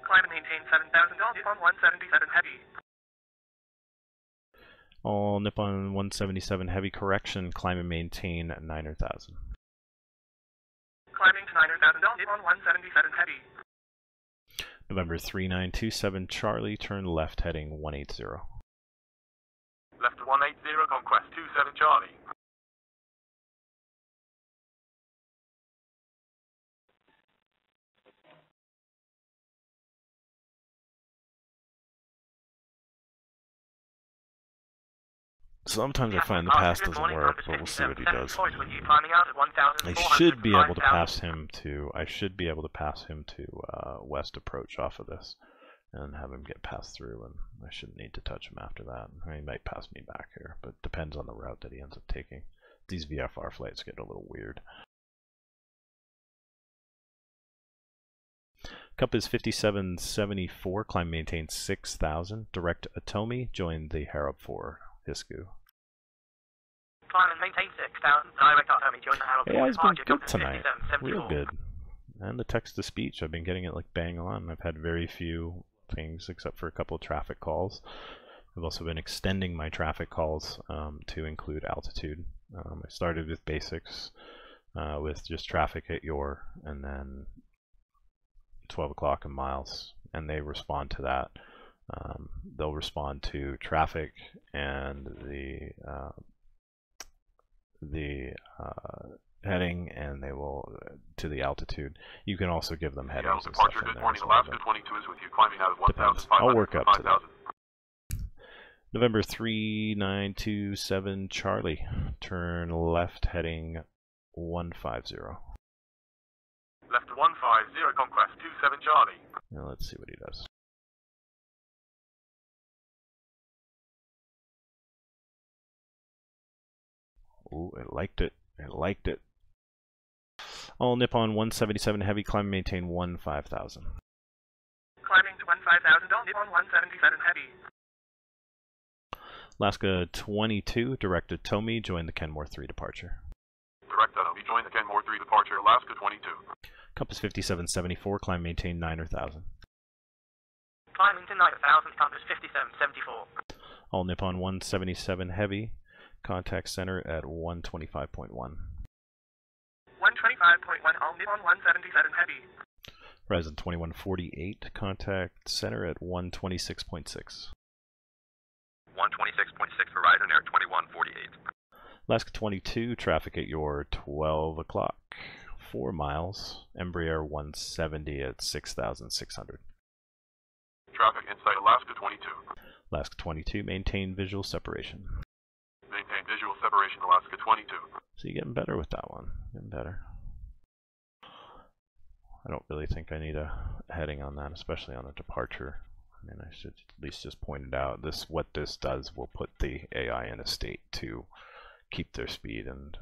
Climb and maintain 7,000, all Nippon 177 Heavy. All Nippon 177 Heavy, correction, climb and maintain 9,000. Climbing to 9,000, all Nippon 177 Heavy. November 3927 Charlie, turn left heading 180. Left to 180, Conquest 27 Charlie. Sometimes I find the pass doesn't work, but we'll see what he does. I should be able to pass him to, west approach off of this and have him get passed through, and I shouldn't need to touch him after that. He might pass me back here, but it depends on the route that he ends up taking. These VFR flights get a little weird. Cup is 5774, climb maintain 6,000, direct Atomi, join the Harab 4 Hisku. Climb and maintain 6,000, direct Atomi, join the Harab 4. Yeah, it's been good tonight, real good. And the text-to-speech, I've been getting it like bang on. I've had very few things except for a couple of traffic calls. I've also been extending my traffic calls to include altitude. I started with basics, with just traffic at your, and then 12 o'clock and miles, and they respond to that. They'll respond to traffic and the heading, and they will to the altitude. You can also give them headings and departure, stuff in good there morning, as well, Alaska 22 is with you, climbing out of depends. 1,500 I'll work to up to that. 5,000. November 3927 Charlie, turn left heading 150. Left 150, Conquest 27 Charlie. Now let's see what he does. Ooh, it liked it. It liked it. All Nippon 177 heavy, climb and maintain 15,000. Climbing to 15,000, all Nippon 177 heavy. Alaska 22, directed Tomi, join the Kenmore 3 departure. Direct Tomi, join the Kenmore 3 departure, Alaska 22. Compass 5774, climb maintain 9,000. Climbing to 9,000, compass 5774. All Nippon 177 heavy, contact center at 125.1. 125.1, all Nippon 177 heavy. Horizon 2148, contact center at 126.6. 126.6 Horizon Air 2148. Alaska 22, traffic at your 12 o'clock. 4 miles, Embraer 170 at 6,600. Traffic inside Alaska 22. Alaska 22, maintain visual separation. Maintain visual separation, Alaska 22. So you're getting better with that one. Getting better. I don't really think I need a heading on that, especially on a departure. I mean, I should at least just point it out. What this does will put the AI in a state to keep their speed and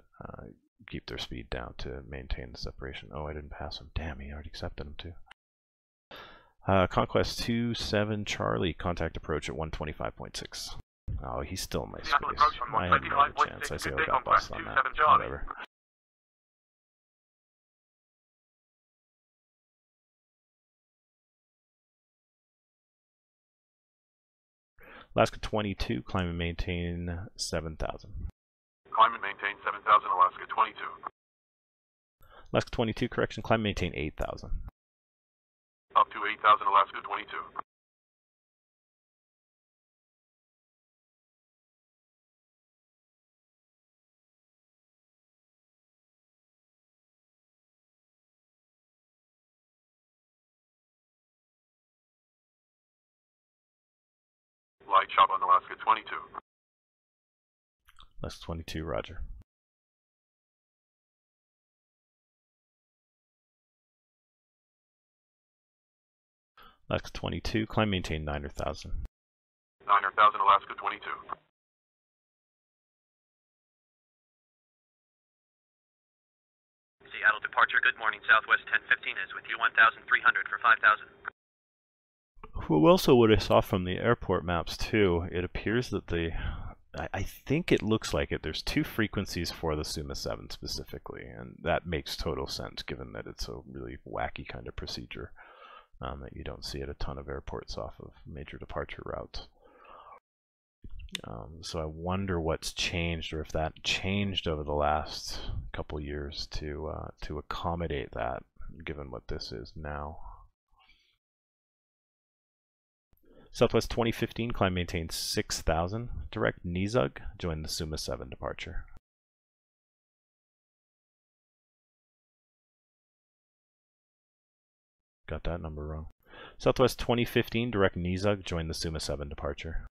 keep their speed down to maintain the separation. Oh, I didn't pass him. Damn, he already accepted him too. Conquest 27 Charlie, contact approach at 125.6. Oh, he's still in my space. I had no chance. I say I got bust on that. Whatever. Alaska 22, climb and maintain 7,000. Climb and maintain 7,000, Alaska 22. Alaska 22, correction, climb and maintain 8,000. Up to 8,000, Alaska 22. Light shop on Alaska 22. Alaska 22, roger. Alaska 22, climb maintain 9,000. 9,000, Alaska 22. Seattle departure, good morning, Southwest 1015 is with you, 1,300 for 5,000. Well, also what I saw from the airport maps too, it appears that I think it looks like it. There's 2 frequencies for the Suma 7 specifically, and that makes total sense given that it's a really wacky kind of procedure that you don't see at a ton of airports off of major departure routes. So I wonder what's changed, or if that changed over the last couple years to accommodate that, given what this is now. Southwest 2015, climb maintain 6,000. Direct Nizug, join the Suma 7 departure. Got that number wrong. Southwest 2015, direct Nizug, join the Suma 7 departure.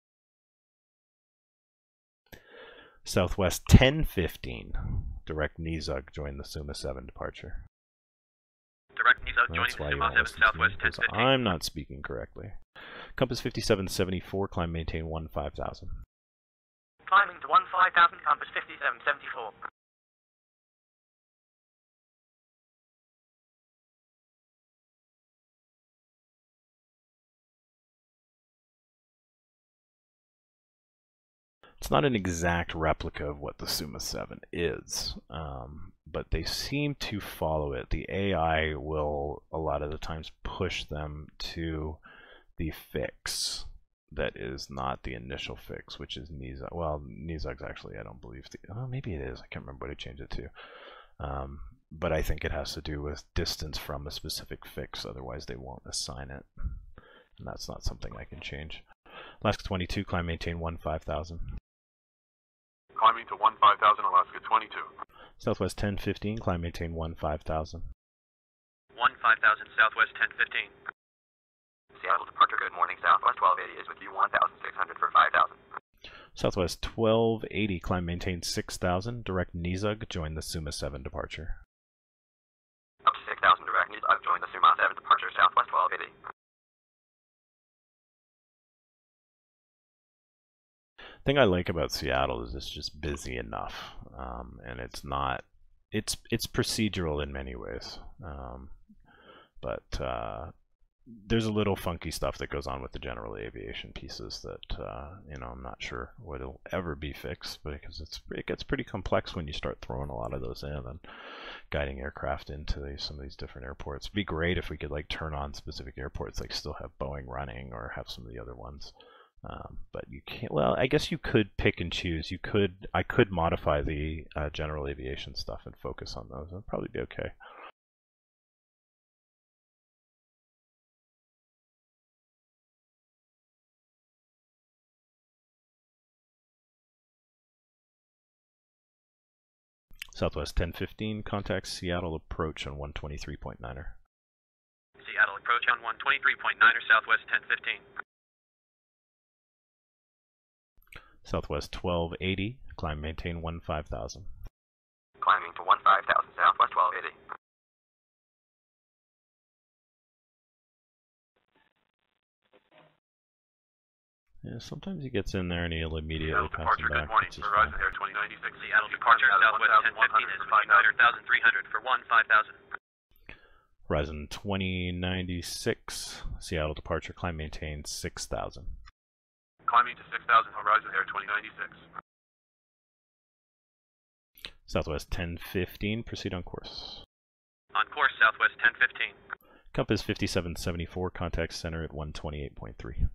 Southwest 1015, direct Nizug, join the Suma 7 departure. Direct Nizug, joining That's why the you Suma 7 always Southwest confuse, 1015. I'm not speaking correctly. Compass 5774, climb maintain 15,000. Climbing to 15,000, compass 5774. It's not an exact replica of what the Suma 7 is, but they seem to follow it. The AI will, a lot of the times, push them to the fix that is not the initial fix, which is Nizug. Well, Nizug's actually, I don't believe, maybe it is. I can't remember what I changed it to. But I think it has to do with distance from a specific fix, otherwise they won't assign it. And that's not something I can change. Alaska 22, climb maintain 15,000. Climbing to 15,000, Alaska 22. Southwest 1015, climb maintain 15000. 15000 Southwest 1015. Seattle departure, good morning. Southwest 1280 is with you 1,600 for 5,000. Southwest 1280, climb maintain 6000, direct Nizug, join the Suma 7 departure. Up to 6,000 direct needs. I've joined the Suma 7 departure, Southwest 1280. Thing I like about Seattle is it's just busy enough, and it's not. It's procedural in many ways, but there's a little funky stuff that goes on with the general aviation pieces that I'm not sure what'll ever be fixed, but because it gets pretty complex when you start throwing a lot of those in and guiding aircraft into some of these different airports. It'd be great if we could like turn on specific airports, like still have Boeing running or have some of the other ones. But you can't. Well, I guess you could pick and choose. I could modify the general aviation stuff and focus on those. It'd probably be okay. Southwest 1015, contact Seattle approach on 123.9er. Seattle approach on 123.9er Southwest 1015. Southwest 1280, climb maintain 15000. Climbing to 15,000, Southwest 1280. Yeah, sometimes he gets in there and he'll immediately Seattle pass departure, him back. good morning. Which is Horizon fine. Air 2096. Seattle departure Southwest 1015 is with you 9,300 for 15,000. Horizon 2096, Seattle departure, climb maintain 6000. Climbing to 6,000, Horizon Air 2096. Southwest 1015, proceed on course. On course Southwest 1015. Compass 5774, contact center at 128.3.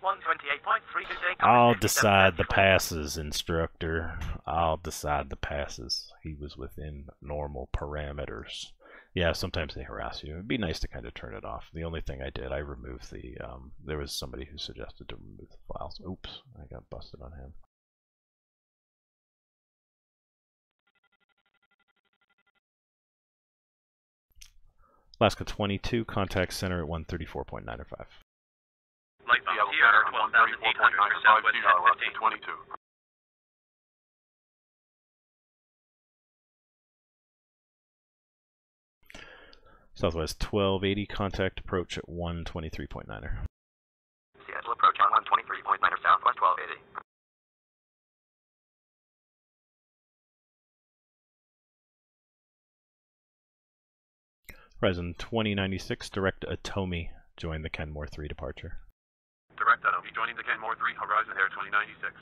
128.3 today. I'll decide the passes, instructor. I'll decide the passes. He was within normal parameters. Yeah, sometimes they harass you. It'd be nice to kind of turn it off. The only thing I did, I removed the, there was somebody who suggested to remove the files. Oops, I got busted on him. Alaska 22, contact center at 134.905. Light bomb Sierra 12,800 for Southwest 1015. 22. Southwest 1280, contact approach at 123.9er. Seattle approach on 123.9er, Southwest 1280. Horizon 2096, direct Atomi, join the Kenmore 3 departure. Direct that. I'll be joining the Kenmore 3, Horizon Air 2096.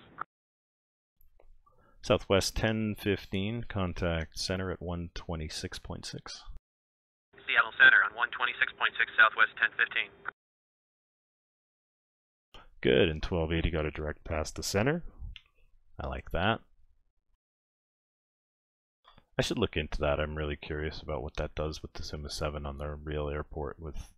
Southwest 1015, contact center at 126.6. Seattle Center on 126.6 Southwest 1015. Good, and 1280 got a direct past the center. I like that. I should look into that. I'm really curious about what that does with the Suma 7 on the real airport, with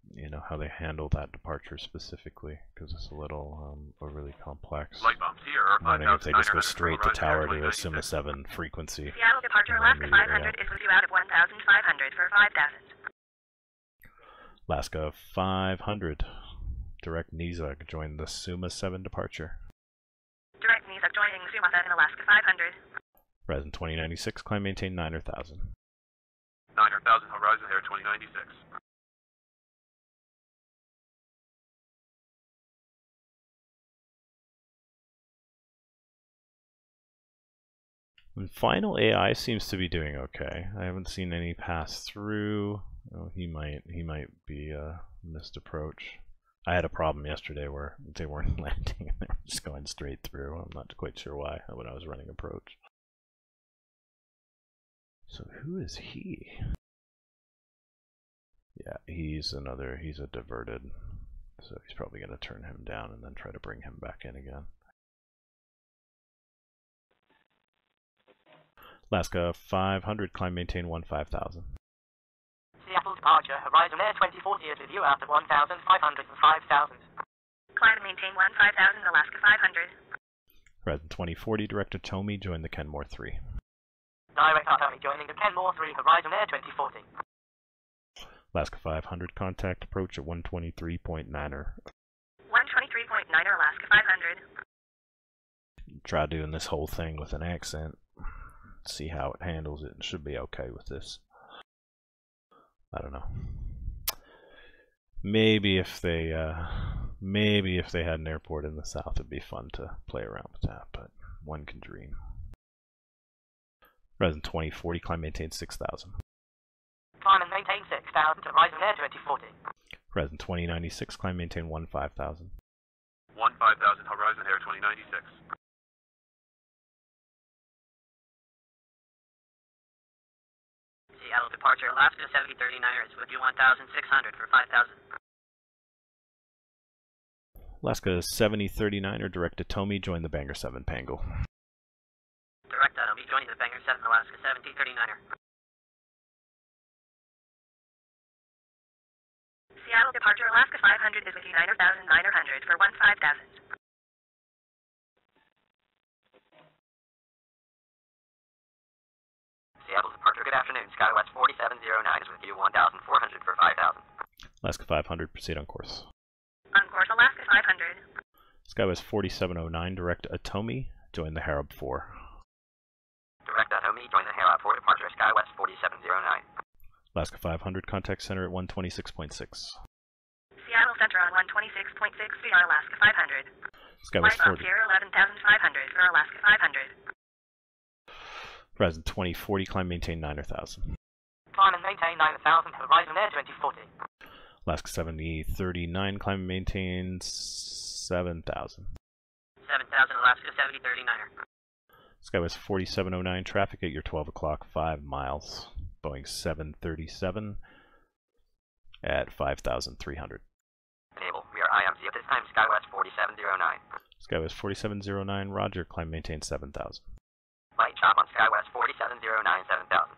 how they handle that departure specifically, because it's a little overly complex. Light bomb Sierra I'm wondering if they just go 5,900 straight to Horizon Air tower to a 2096. Suma 7 frequency. Seattle departure Alaska Immediately 500 is with you out of 1,500 for 5,000. Alaska 500, direct Nizug, join the Suma 7 departure. Direct Nizug joining Suma 7 Alaska 500. Horizon 2096, climb maintain 9,000. 9,000, Horizon Air 2096. And final AI seems to be doing okay. I haven't seen any pass through. Oh, he might be a missed approach. I had a problem yesterday where they weren't landing and they were just going straight through. I'm not quite sure why when I was running approach. So who is he? Yeah, he's a diverted. So he's probably going to turn him down and then try to bring him back in again. Alaska 500, climb maintain 15,000. Seattle departure, Horizon Air 2040 is with you out of 1,500 for 5,000. Climb and maintain 15,000 Alaska 500. Horizon 2040, direct Atomi, join the Kenmore 3. Direct Atomy joining the Kenmore 3 Horizon Air 2040. Alaska 500, contact approach at 123.9er. 123.9er, Alaska 500. Try doing this whole thing with an accent. See how it handles it. It should be okay with this. I don't know. Maybe if they had an airport in the south, it'd be fun to play around with that, but one can dream. Horizon 2040, climb maintain 6,000. Climb and maintain 6,000 to Horizon Air 2040. Horizon 2096, climb maintain 15,000. 15,000 Horizon Air 2096. Seattle departure Alaska 7039ers with you 1,600 for 5,000. Alaska 7039er, direct to Tomy, join the Banger 7 Pango. Direct Atomy joining the Banger 7 Alaska 7039er. Seattle departure Alaska 500 is with you 9,900 for 15,000. Seattle departure, good afternoon. SkyWest 4709 is with you 1,400 for 5,000. Alaska 500, proceed on course. On course Alaska 500. SkyWest 4709, direct Atomy, join the Harab 4. Direct Atomy, join the Harab 4 departure SkyWest 4709. Alaska 500, contact center at 126.6. Seattle Center on 126.6 VR Alaska 500. SkyWest Flight 40. here 11,500 for Alaska 500. Horizon 2040, climb maintain 9,000. Climb and maintain 9,000 to Horizon Air 2040. Alaska 7039, climb and maintain 7,000. 7,000 Alaska 7039er. SkyWest 4709, traffic at your 12 o'clock, 5 miles. Boeing 737 at 5,300. Enable. We are IMC at this time, SkyWest 4709. SkyWest 4709, roger, climb maintain 7,000. Light chop on SkyWest 4709, 7,000.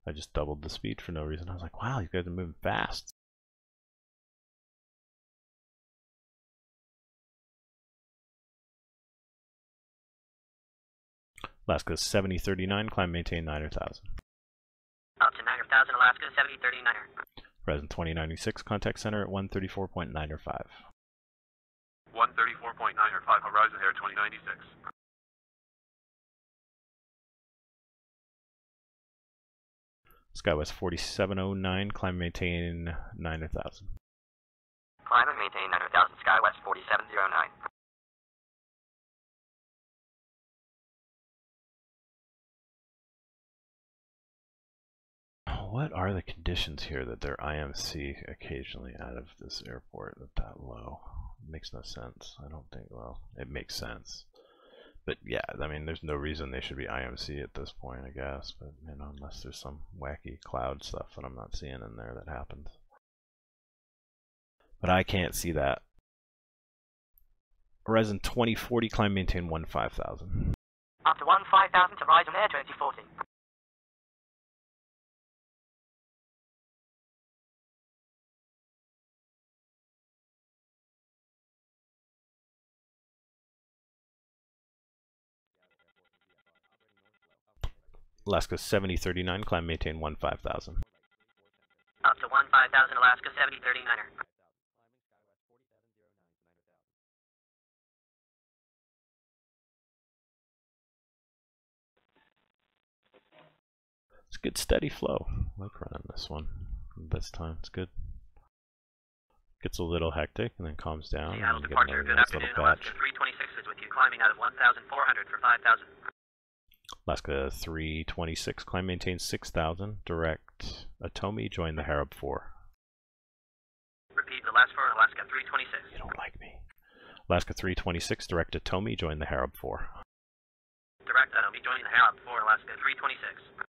I just doubled the speed for no reason. I was like, wow, you guys are moving fast. Alaska 7039, climb maintain 9,000. Up to 9,000 Alaska 7039er. Horizon 2096, contact center at 134.905. 134.905 Horizon Air 2096. SkyWest 4709, climb maintain 9,000. Climb and maintain 9,000 SkyWest 4709. What are the conditions here that they're IMC occasionally out of this airport at that low? It makes no sense. I don't think, well, it makes sense. But yeah, I mean, there's no reason they should be IMC at this point, I guess. But, you know, unless there's some wacky cloud stuff that I'm not seeing in there that happens. But I can't see that. Horizon 2040, climb maintain 15,000. Up to 15,000 to Horizon Air 2040. Alaska 7039, climb maintain 15,000. Up to 15,000 Alaska 7039er. It's a good steady flow. I like running this one. This time it's good. Gets a little hectic and then calms down. Seattle And you get departure, another good nice afternoon. little batch. Alaska 326 is with you, climbing out of 1,400 for 5,000. Alaska 326, climb maintain 6,000. Direct Atomy, join the Harab 4. Repeat the last 4 Alaska 326. You don't like me. Alaska 326, direct Atomy, join the Harab 4. Direct Atomy joining the Harab 4 Alaska 326.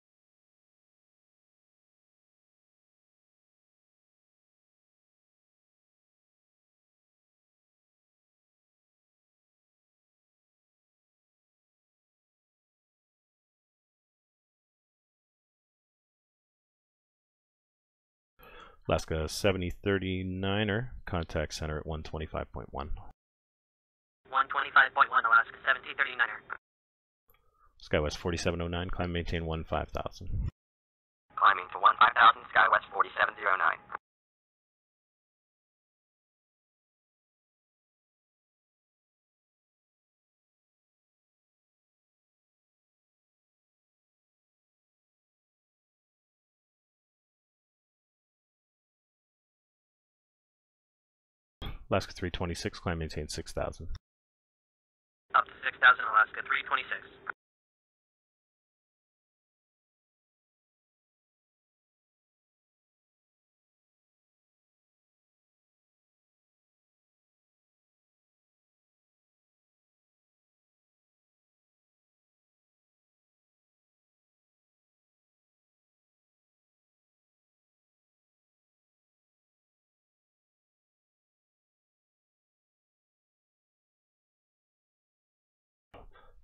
Alaska 7039er, contact center at 125.1. 125.1 25.1, Alaska 7039er. SkyWest 4709, climb maintain 15,000. Climbing to 15,000, SkyWest 4709. Alaska 326, climb maintain 6,000. Up to 6,000, Alaska 326.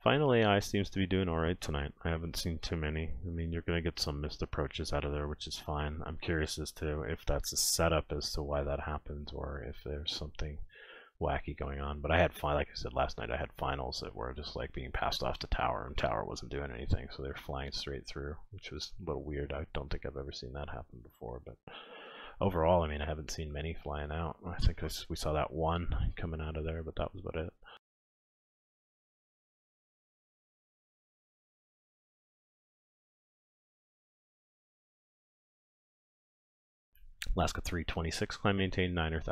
Final AI seems to be doing alright tonight. I haven't seen too many. I mean, you're going to get some missed approaches out of there, which is fine. I'm curious as to if that's a setup as to why that happens, or if there's something wacky going on. But I had, like I said last night, I had finals that were just like being passed off to Tower, and Tower wasn't doing anything, so they're flying straight through, which was a little weird. I don't think I've ever seen that happen before, but overall, I mean, I haven't seen many flying out. I think we saw that one coming out of there, but that was about it. Alaska 326, climb maintain 9,000.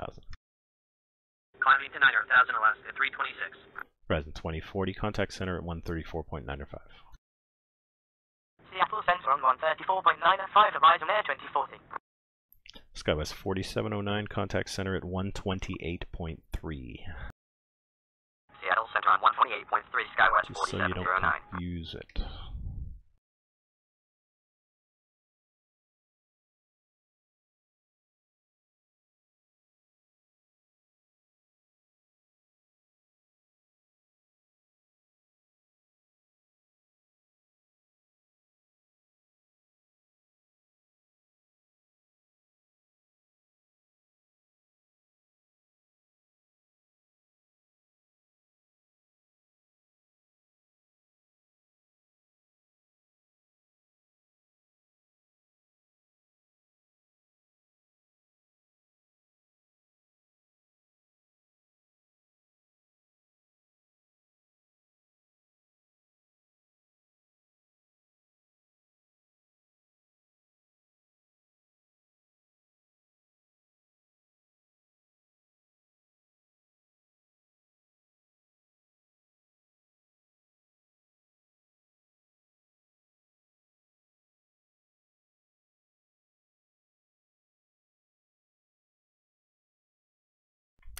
Climbing to 9,000, Alaska 326. Horizon 2040, contact center at 134.905. Seattle Center on 134.905, Horizon Air 2040. SkyWest 4709, contact center at 128.3. Seattle Center on 128.3, SkyWest Just so you 4709. don't confuse it.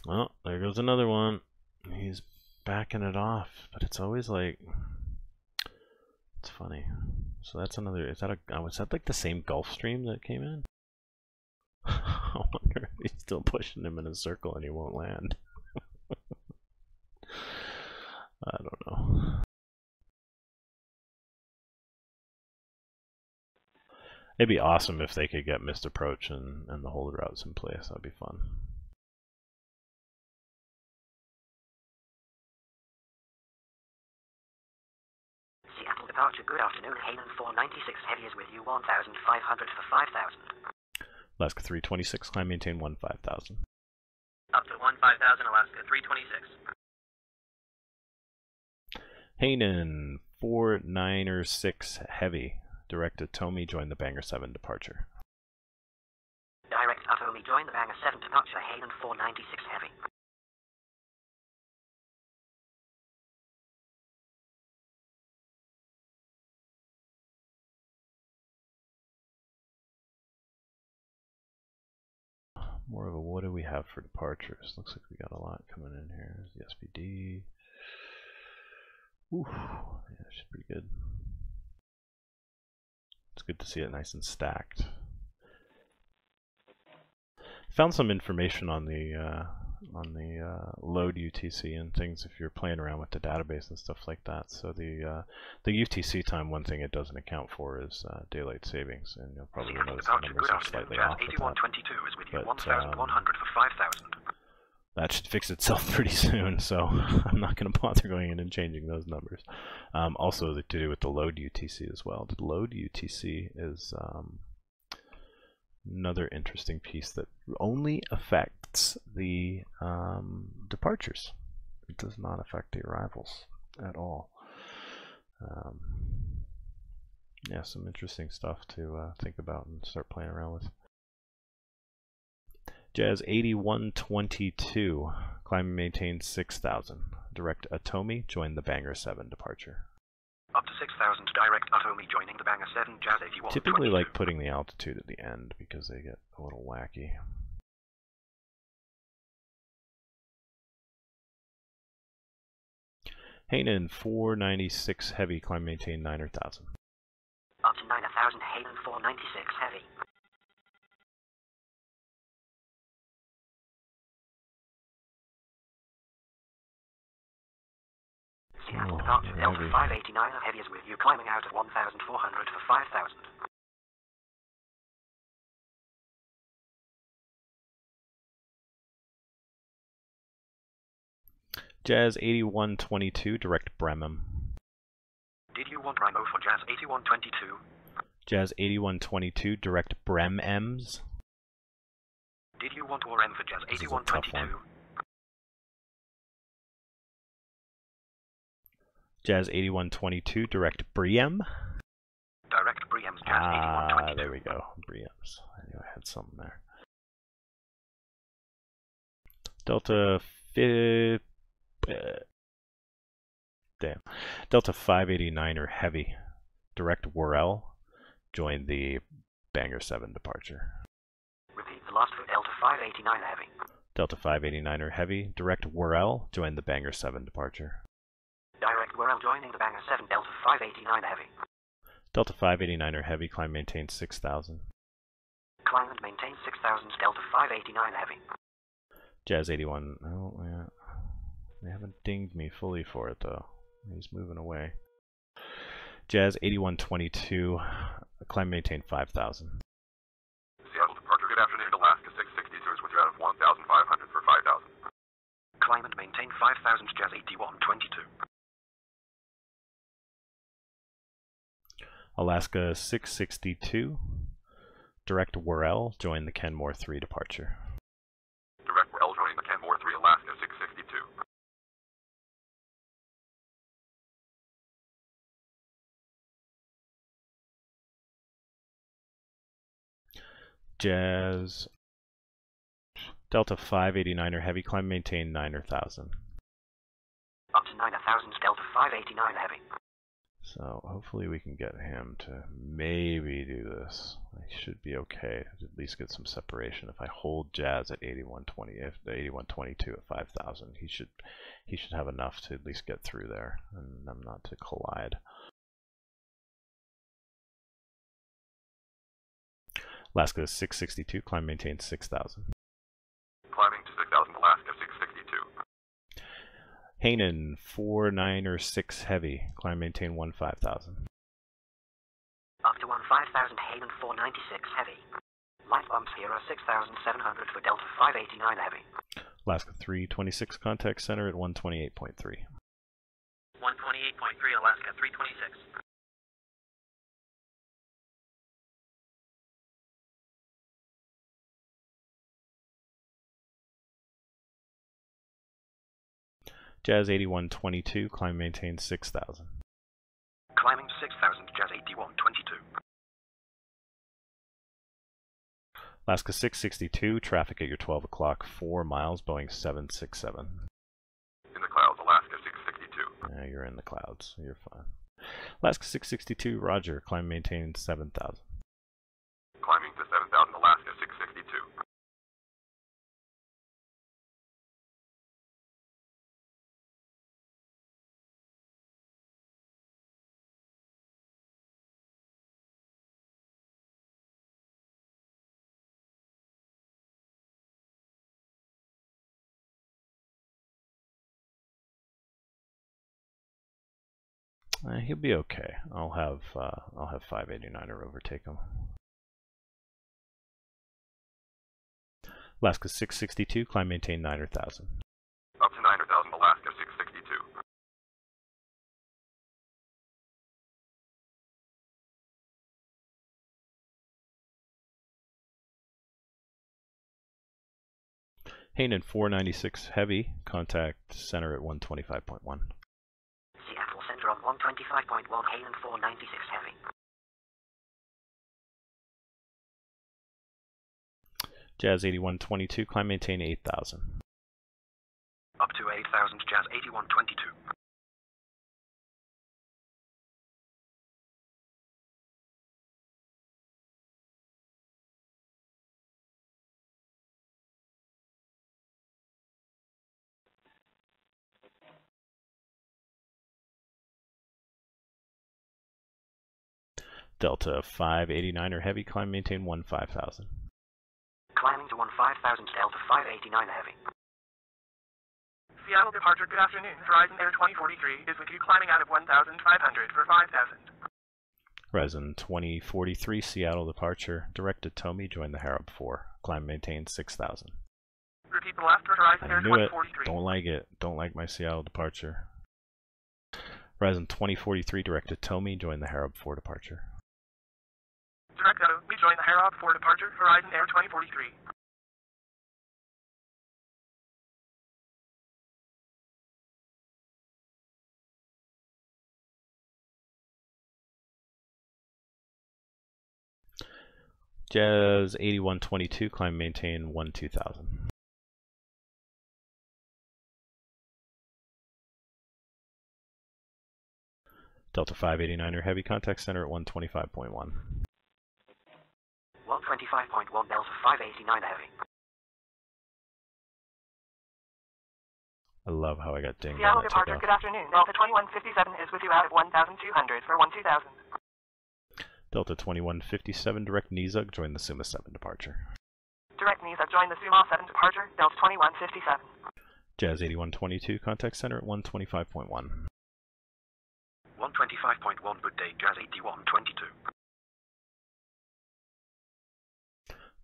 Well, there goes another one. He's backing it off, but it's always like, it's funny. So that's another, is that a, was that like the same Gulfstream that came in? I wonder if he's still pushing him in a circle and he won't land. I don't know. It'd be awesome if they could get missed approach and the hold routes in place. That'd be fun. Seattle departure, good afternoon. Hanan 496, heavy is with you, 1,500 for 5,000. Alaska 326, climb maintain 15,000. Up to 15,000, Alaska 326. Hanan 496, heavy. Direct Atomi, join the Banger 7 departure. Direct Atomi, join the Banger 7 departure, Hanan 496, heavy. More of a, what do we have for departures? Looks like we got a lot coming in here. There's the SPD. Ooh, yeah, she's pretty good. It's good to see it nice and stacked. Found some information on the load UTC and things if you're playing around with the database and stuff like that. So the UTC time, one thing it doesn't account for is daylight savings, and you'll probably notice the numbers are slightly off with that. is with you, 1,100 for 5,000. that should fix itself pretty soon, so I'm not going to bother going in and changing those numbers. Also to do with the load UTC as well. The load UTC is another interesting piece that only affects the departures. It does not affect the arrivals at all. Yeah, some interesting stuff to think about and start playing around with. Jazz 8122, climb and maintain 6,000. Direct Atomi, join the Banger 7 departure. Up to 6,000, direct Atomi joining the Banger 7, Jazz 81. Typically like putting the altitude at the end because they get a little wacky. Hainan 496 heavy, climb and maintain 9,000. Up to 9,000, Hainan 496 heavy. Seattle departure Delta 589 heavy is with you, climbing out at 1,400 for 5,000. Jazz 8122, direct Bremen. Did you want Rimo for Jazz 8122? Jazz 8122, direct Bremems. Did you want ORM for Jazz 8122? Jazz 8122, direct Briem. Direct Briem's Jazz 8122. There we go. Briems. I knew I had something there. Delta Delta 589er heavy, direct Worrell, join the Banger 7 departure. Repeat the last for Delta 589 heavy. Delta 589er heavy, direct Worrell, join the Banger 7 departure. Direct Worrell joining the Banger 7, Delta 589 heavy. Delta 589er heavy, climb maintain 6,000. Climb and maintain 6,000, Delta 589 heavy. Jazz 81, oh yeah. They haven't dinged me fully for it though. He's moving away. Jazz 8122, climb maintain 5,000. Seattle departure, good afternoon. Alaska 662 is with you out of 1,500 for 5,000. Climb and maintain 5,000, Jazz 8122. Alaska 662, direct Worrell, join the Kenmore 3 departure. Direct Worrell joining the Kenmore 3, Alaska 662. Jazz Delta 589er heavy, climb maintain 9,000. Up to 9,000, Delta 589 heavy. So hopefully we can get him to maybe do this. I should be okay to at least get some separation. If I hold Jazz at 8120, if the 8122 at 5,000, he should have enough to at least get through there and them not to collide. Alaska 662, climb maintain 6,000. Climbing to 6,000, Alaska 662. Hainan 496 heavy, climb maintain 15,000. Up to 15,000, Hainan 496 heavy. Light bumps here are 6,700 for Delta 589 heavy. Alaska 326, contact center at 128.3. 128.3, Alaska 326. Jazz 8122, climb maintain 6,000. Climbing to 6,000, Jazz 8122. Alaska 662, traffic at your 12 o'clock, 4 miles, Boeing 767. In the clouds, Alaska 662. Yeah, you're in the clouds, so you're fine. Alaska 662, roger, climb maintain 7,000. Climbing to 7,000, Alaska 662. He'll be okay. I'll have 589er overtake him. Alaska 662, climb maintain 9,000. Up to 9,000, Alaska 662. Hainen 496 heavy, contact center at 125.1. Seattle Center on 125.1, Hanen 496 heavy. Jazz 8122, climb maintain 8,000. Up to 8,000, Jazz 8122. Delta 589er heavy, climb maintain 15,000. Climbing to 15,000, Delta 589 heavy. Seattle departure, good afternoon. Horizon Air 2043 is with you climbing out of 1,500 for 5,000. Horizon 2043 Seattle departure, direct to Tomy, join the Harab 4. Climb maintain 6,000. Repeat the left for Horizon Air I knew it. 2043. Don't like it. Don't like my Seattle departure. Horizon 2043 direct to Tomy, join the Harab 4 departure. Direct Echo, we join the Harab 4 departure, Horizon Air 2043. Jazz 8122, climb maintain 12,000. Delta 589er heavy, contact center at 125.1. 125.1, Delta 589 heavy. I love how I got dinged Seattle on that departure, takeoff. good afternoon. Delta 2157 is with you out of 1,200 for 12,000. Delta 2157 direct Nizug, join the Suma 7 departure. Direct Nizug, join the Suma 7 departure, Delta 2157. Jazz 8122, contact center at 125.1. 125.1, good day, Jazz 8122.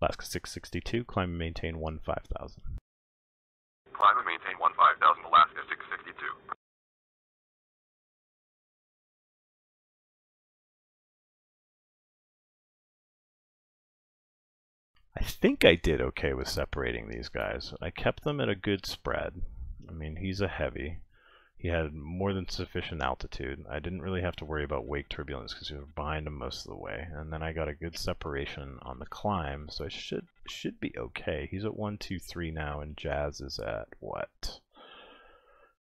Alaska 662, climb and maintain 15,000. Climb and maintain 15,000, Alaska 662. I think I did okay with separating these guys. I kept them at a good spread. I mean, he's a heavy. He had more than sufficient altitude. I didn't really have to worry about wake turbulence because we were behind him most of the way. And then I got a good separation on the climb, so I should be okay. He's at 123 now, and Jazz is at what?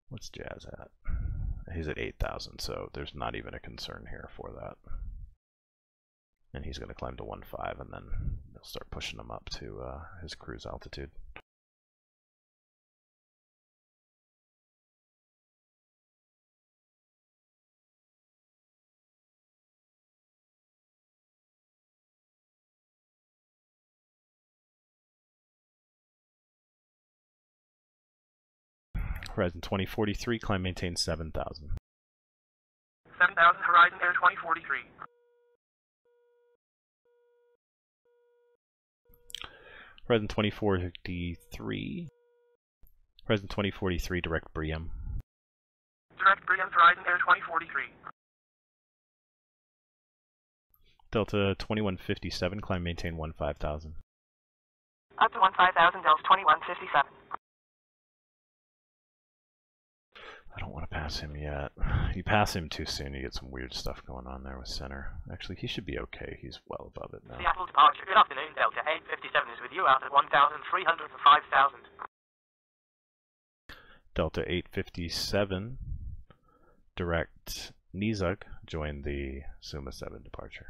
What's Jazz at? He's at 8,000, so there's not even a concern here for that. And he's going to climb to 1.5, and then they'll start pushing him up to his cruise altitude. Horizon 2043, climb maintain 7,000. 7,000, Horizon Air 2043. Horizon 2043. Horizon 2043, direct Briam. Direct Briam, Horizon Air 2043. Delta 2157, climb maintain 15,000. Up to 15,000, Delta 2157. I don't want to pass him yet. You pass him too soon, you get some weird stuff going on there with center. Actually, he should be okay. He's well above it now. Seattle departure, good afternoon. Delta 857 is with you out at 1,300 for 5,000. Delta 857, direct Nizug, join the Suma 7 departure.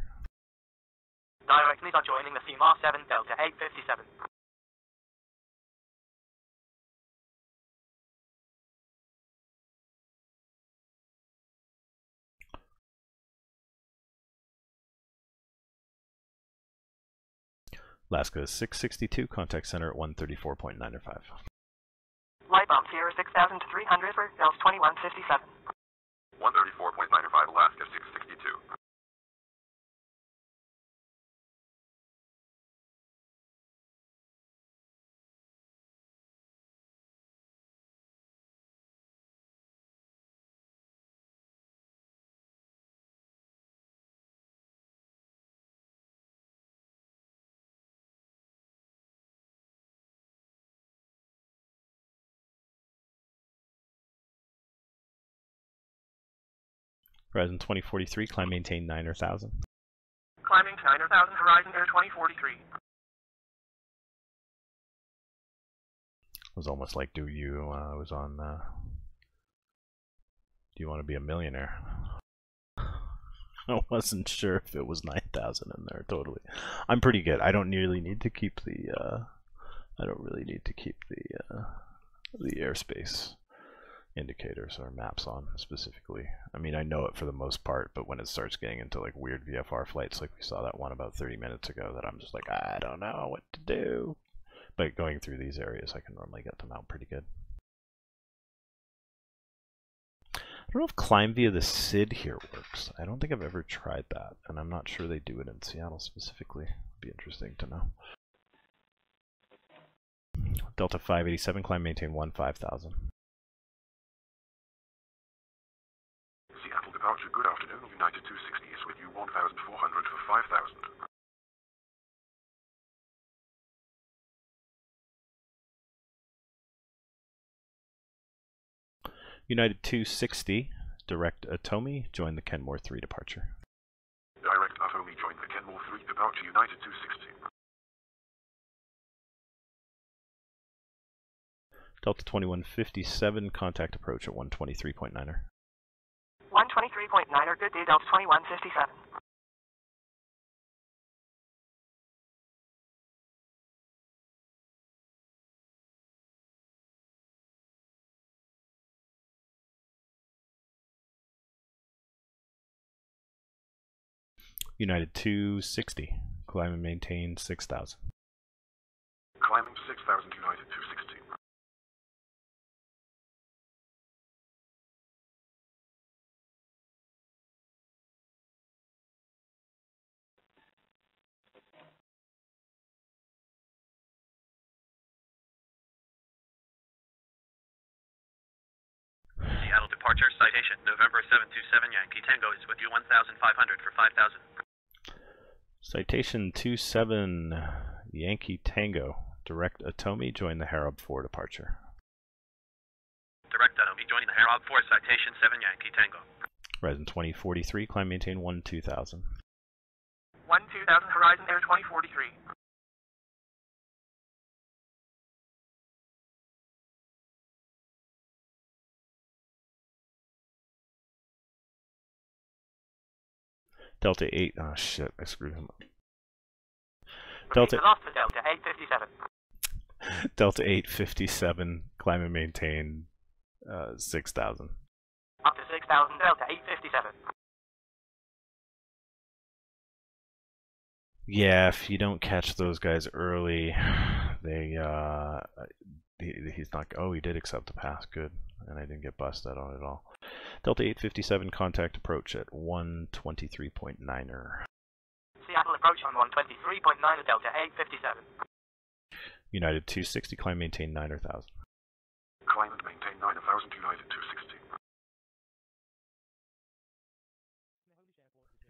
Direct Nizug joining the Suma 7, Delta 857. Alaska 662, contact center at 134.95. Light bomb Sierra 6,000 to 300 for Delta 2157. 134.95, Alaska 662. Horizon 2043, climb maintain 9,000. Climbing to 9,000, Horizon Air 2043. It was almost like, do you want to be a millionaire? I wasn't sure if it was 9,000 in there. Totally. I'm pretty good. I don't really need to keep the the airspace indicators or maps on specifically. I mean, I know it for the most part, but when it starts getting into like weird VFR flights, like we saw that one about 30 minutes ago, that I'm just like, I don't know what to do. But going through these areas, I can normally get them out pretty good. I don't know if climb via the SID here works. I don't think I've ever tried that, and I'm not sure they do it in Seattle specifically. It'd be interesting to know. Delta 587, climb maintain 15,000. Seattle departure, good afternoon. United 260 is with you 1,400 for 5,000. United 260, direct Atomi, join the Kenmore 3 departure. Direct Atomi join the Kenmore 3 departure, United 260. Delta 2157, contact approach at 123.9er. 123.9er, good day, Delta 2157. United 260, climb and maintain 6,000. Climbing 6,000, United 260. Seattle departure, citation, November 727 Yankee Tango is with you 1,500 for 5,000. Citation 27 Yankee Tango, direct Atomi, join the Harab 4 departure. Direct Atomi joining the Harab 4, citation 7 Yankee Tango. Horizon 2043, climb maintain 12,000. 12,000, Horizon Air 2043. Delta 8, oh shit, I screwed him up. Delta lost for Delta 857. Delta 857, climb and maintain 6,000. Up to 6,000, Delta 857. Yeah, if you don't catch those guys early, they he's not. Oh, he did accept the pass. Good, and I didn't get busted on it at all. Delta 857, contact approach at 123.9er. Seattle approach on 123.9er, Delta 857. United 260, climb maintain 9,000. Climb and maintain 9,000, United 260.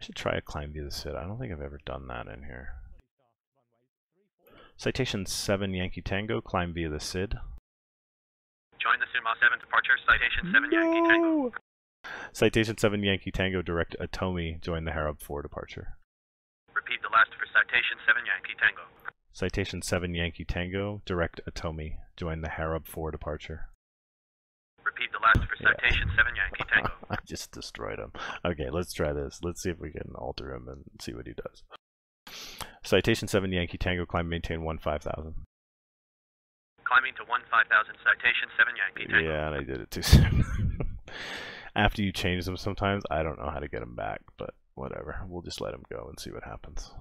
I should try a climb via the SID. I don't think I've ever done that in here. Citation 7 Yankee Tango, climb via the SID. Join the Suma 7 departure, citation 7 Yankee Tango. Citation 7 Yankee Tango, direct Atomi, join the Harab 4 departure. Repeat the last for citation 7 Yankee Tango. Citation 7 Yankee Tango, direct Atomi, join the Harab 4 departure. Repeat the last for citation 7 Yankee Tango. I just destroyed him. Okay, let's try this. Let's see if we can alter him and see what he does. Citation 7 Yankee Tango, climb maintain 15,000. Climbing to 15,000, citation 7 Yankee Tango. Yeah, and I did it too soon. After you change them sometimes, I don't know how to get them back, but whatever. We'll just let him go and see what happens.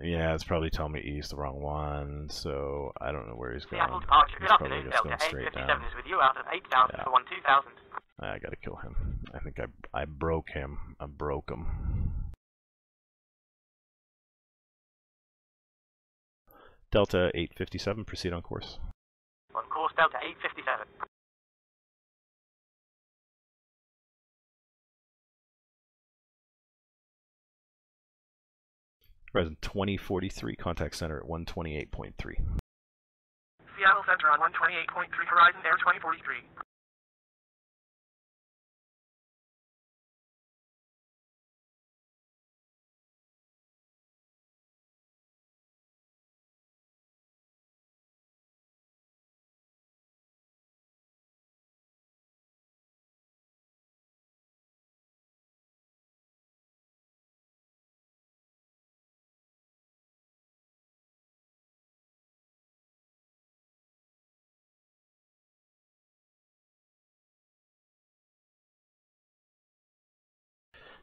Yeah, it's probably telling me he's the wrong one, so I don't know where he's going. Seattle departure, good He's probably afternoon, just Delta going straight 857 down. is with you out of 8,000 for 12,000. I gotta kill him. I think I broke him. I broke him. Delta 857, proceed on course. On course, Delta 857. Horizon 2043, contact center at 128.3. Seattle Center on 128.3, Horizon Air 2043.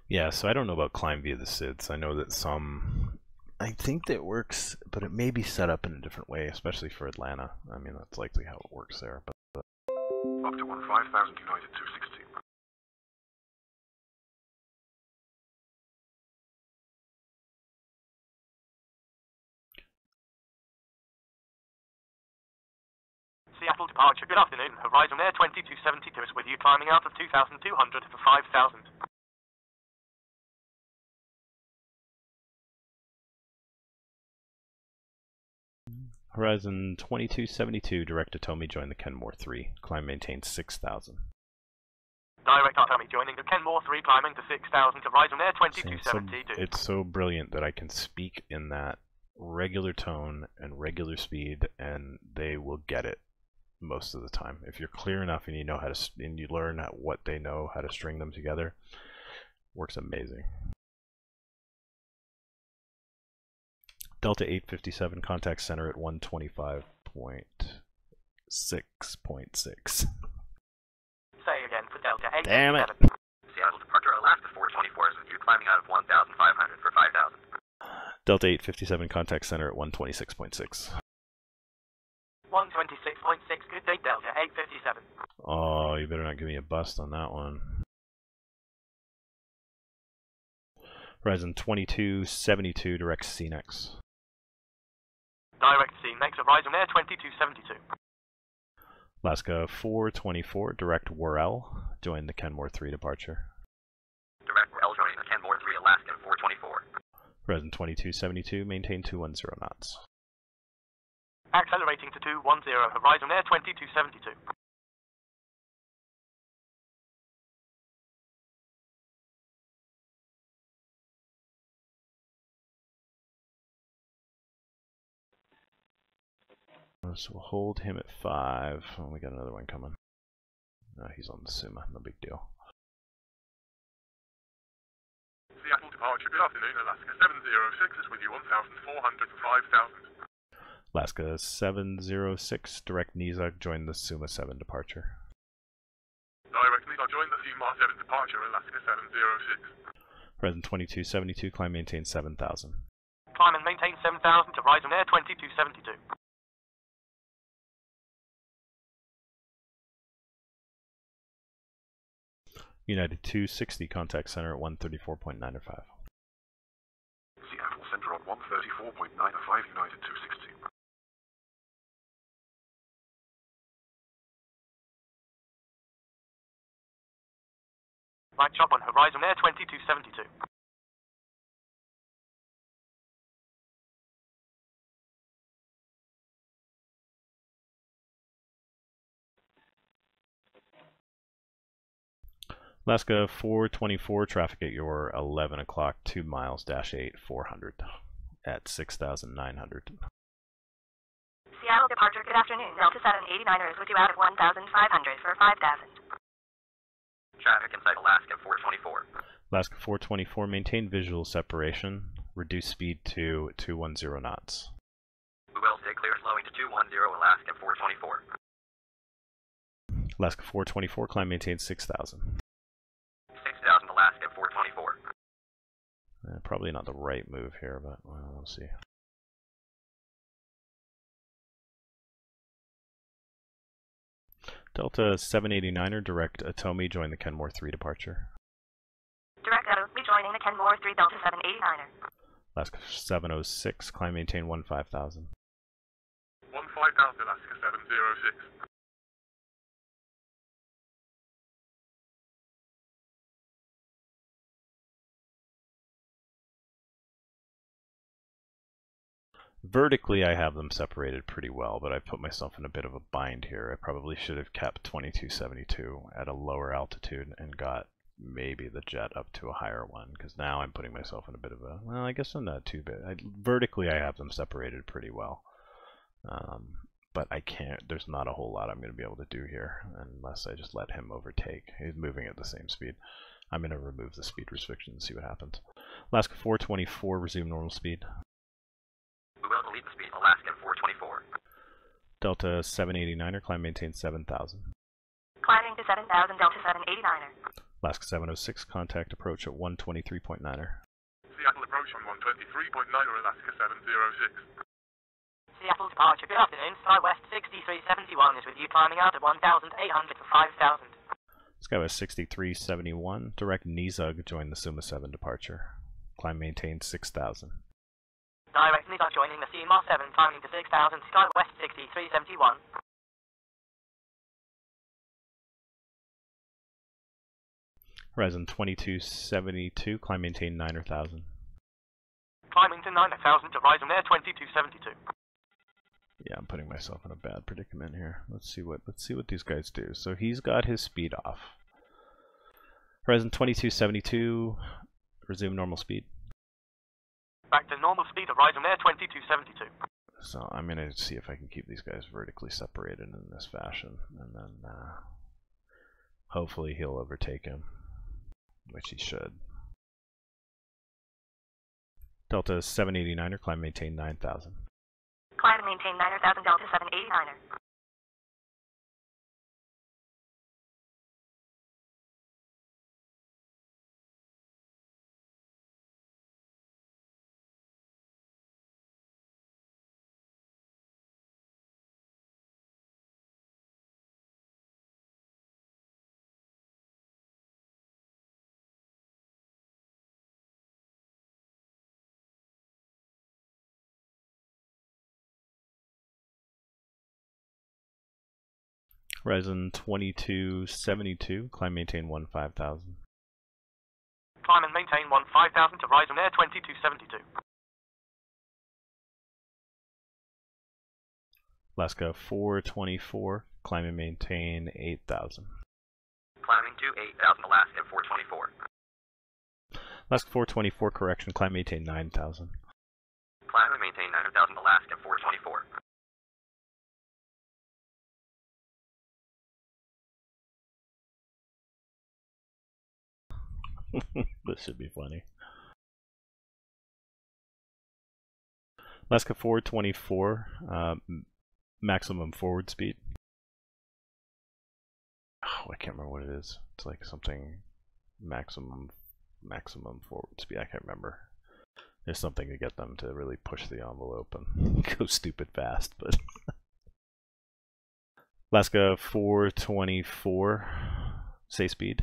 Yeah, so I don't know about climb via the SIDS. I know that I think that works, but it may be set up in a different way, especially for Atlanta. I mean, that's likely how it works there. But Up to 15,000 United 260. Seattle departure, good afternoon. Horizon Air 2272 is with you, climbing out of 2,200 for 5,000. Horizon 2272, direct to Tomy, join the Kenmore 3. Climb maintains 6,000. Direct Tomy, joining the Kenmore 3, climbing to 6,000 to Horizon Air 2272. It's so brilliant that I can speak in that regular tone and regular speed, and they will get it most of the time. If you're clear enough and you know how to, and you learn what they know, how to string them together, works amazing. Delta 857, contact center at 125.6.6. Say again for Delta 857. Damn it! Seattle departure, Alaska 424 is with you, climbing out of 1,500 for 5,000. Delta 857, contact center at 126.6. 126.6, good day Delta 857. Oh, you better not give me a bust on that one. Horizon 2272, direct CNEX. Direct CNEX, Horizon Air 2272. Alaska 424, direct Worrell, join the Kenmore 3 departure. Direct L joining the Kenmore 3, Alaska 424. Horizon 2272, maintain 210 knots. Accelerating to 210, Horizon Air 2272. So we'll hold him at 5. Oh, we got another one coming. No, he's on the Suma, no big deal. Seattle departure, good afternoon. Alaska 706 is with you, 1,400 for 5,000. Alaska 706, direct Nizhak, join the Suma 7 departure. Direct Nizhak, join the Suma 7 departure, Alaska 706. Horizon 2272, climb maintain 7,000. Climb and maintain 7,000 to Horizon Air 2272. United 260, contact center at 134.95. Seattle Center on 134.95, United 260. Right chop on Horizon Air 2272. Alaska 424, traffic at your 11 o'clock, 2 miles, dash 8, 400 at 6,900. Seattle departure, good afternoon. Delta 789er is with you out of 1,500 for 5,000. Traffic inside Alaska 424. Alaska 424, maintain visual separation, reduce speed to 210 knots. We will stay clear, slowing to 210, Alaska 424. Alaska 424, climb maintain 6,000. 6,000, Alaska 424. Probably not the right move here, but well, we'll see. Delta 789er, direct Atomi, join the Kenmore 3 departure. Direct rejoining the Kenmore 3 Delta 789er. Alaska 706, climb maintain 15,000. 15,000, Alaska 706. Vertically, I have them separated pretty well, but I put myself in a bit of a bind here. I probably should have kept 2272 at a lower altitude and got maybe the jet up to a higher one, because now I'm putting myself in a bit of a, well, I guess I'm not too bad. Vertically, I have them separated pretty well. But I can't, there's not a whole lot I'm going to be able to do here unless I just let him overtake. He's moving at the same speed. I'm going to remove the speed restriction and see what happens. Alaska 424, resume normal speed. We will delete the speed, Alaska 424. Delta 789er, climb maintain 7000. Climbing to 7,000, Delta 789er. Alaska 706, contact approach at 123.9er. Seattle approach on 123.9er, Alaska 706. Seattle departure, good afternoon. SkyWest 6371 is with you, climbing out at 1,800 for 5,000. SkyWest 6371, direct Nizug, join the Suma 7 departure. Climb maintain 6000. Direct Nizug joining the CMR 7, climbing to 6,000, SkyWest 6371. Horizon 2272, climb maintain 9000. Climbing to 9,000 to Horizon Air 2272. Yeah, I'm putting myself in a bad predicament here. Let's see what these guys do. So he's got his speed off. Horizon 2272, resume normal speed. Back to normal speed, Horizon Air 2272. So I'm going to see if I can keep these guys vertically separated in this fashion, and then hopefully he'll overtake him, which he should. Delta 789er, climb maintain 9000. Climb and maintain 9,000, Delta 789er. Horizon 2272, climb maintain 15,000. Climb and maintain 15,000 to Horizon Air 2272. Alaska 424, climb and maintain 8,000. Climbing to 8,000, Alaska 424. Alaska 424, correction, climb maintain 9,000. Climb and maintain 9,000, Alaska 424. This should be funny. Alaska 424, maximum forward speed. Oh, I can't remember what it is. It's like something maximum forward speed. I can't remember. There's something to get them to really push the envelope and go stupid fast, but Alaska 424, say speed.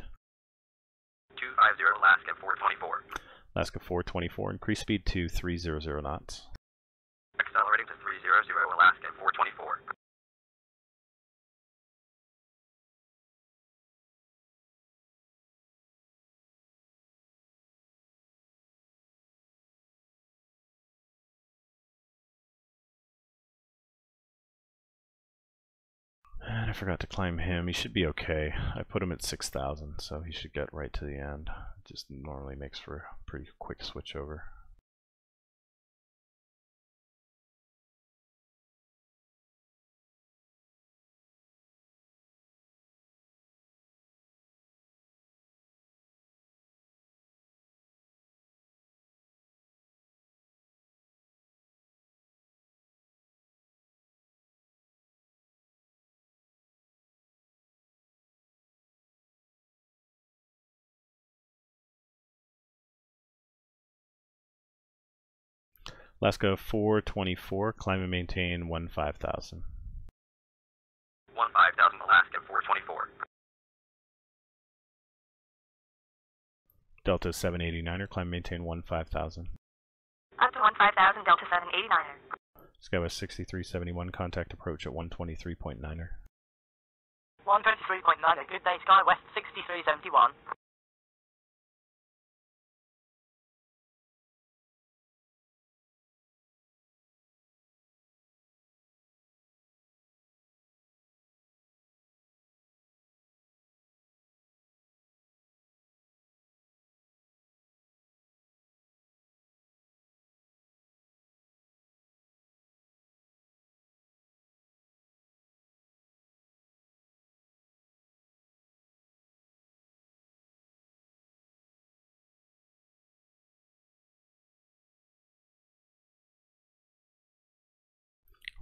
250, Alaska 424. Alaska 424, increase speed to 300 knots. Accelerating to 300, Alaska 424. And I forgot to climb him. He should be okay. I put him at 6,000, so he should get right to the end. Just normally makes for a pretty quick switch over. Alaska 424, climb and maintain 15,000. 15,000, Alaska 424. Delta 789er, climb and maintain 15,000. Up to 15,000, Delta 789er. Skywest 6371, contact approach at 123.9er. 123.9, good day, SkyWest 6371.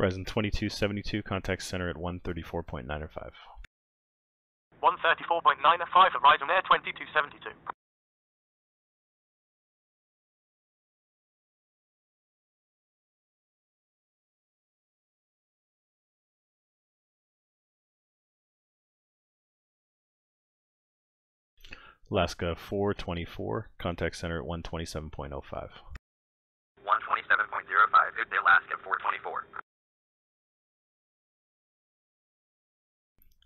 Horizon 2272, contact center at 134.905. 134.905, Horizon Air 2272. Alaska 424, contact center at 127.05. 127.05, good day Alaska 424.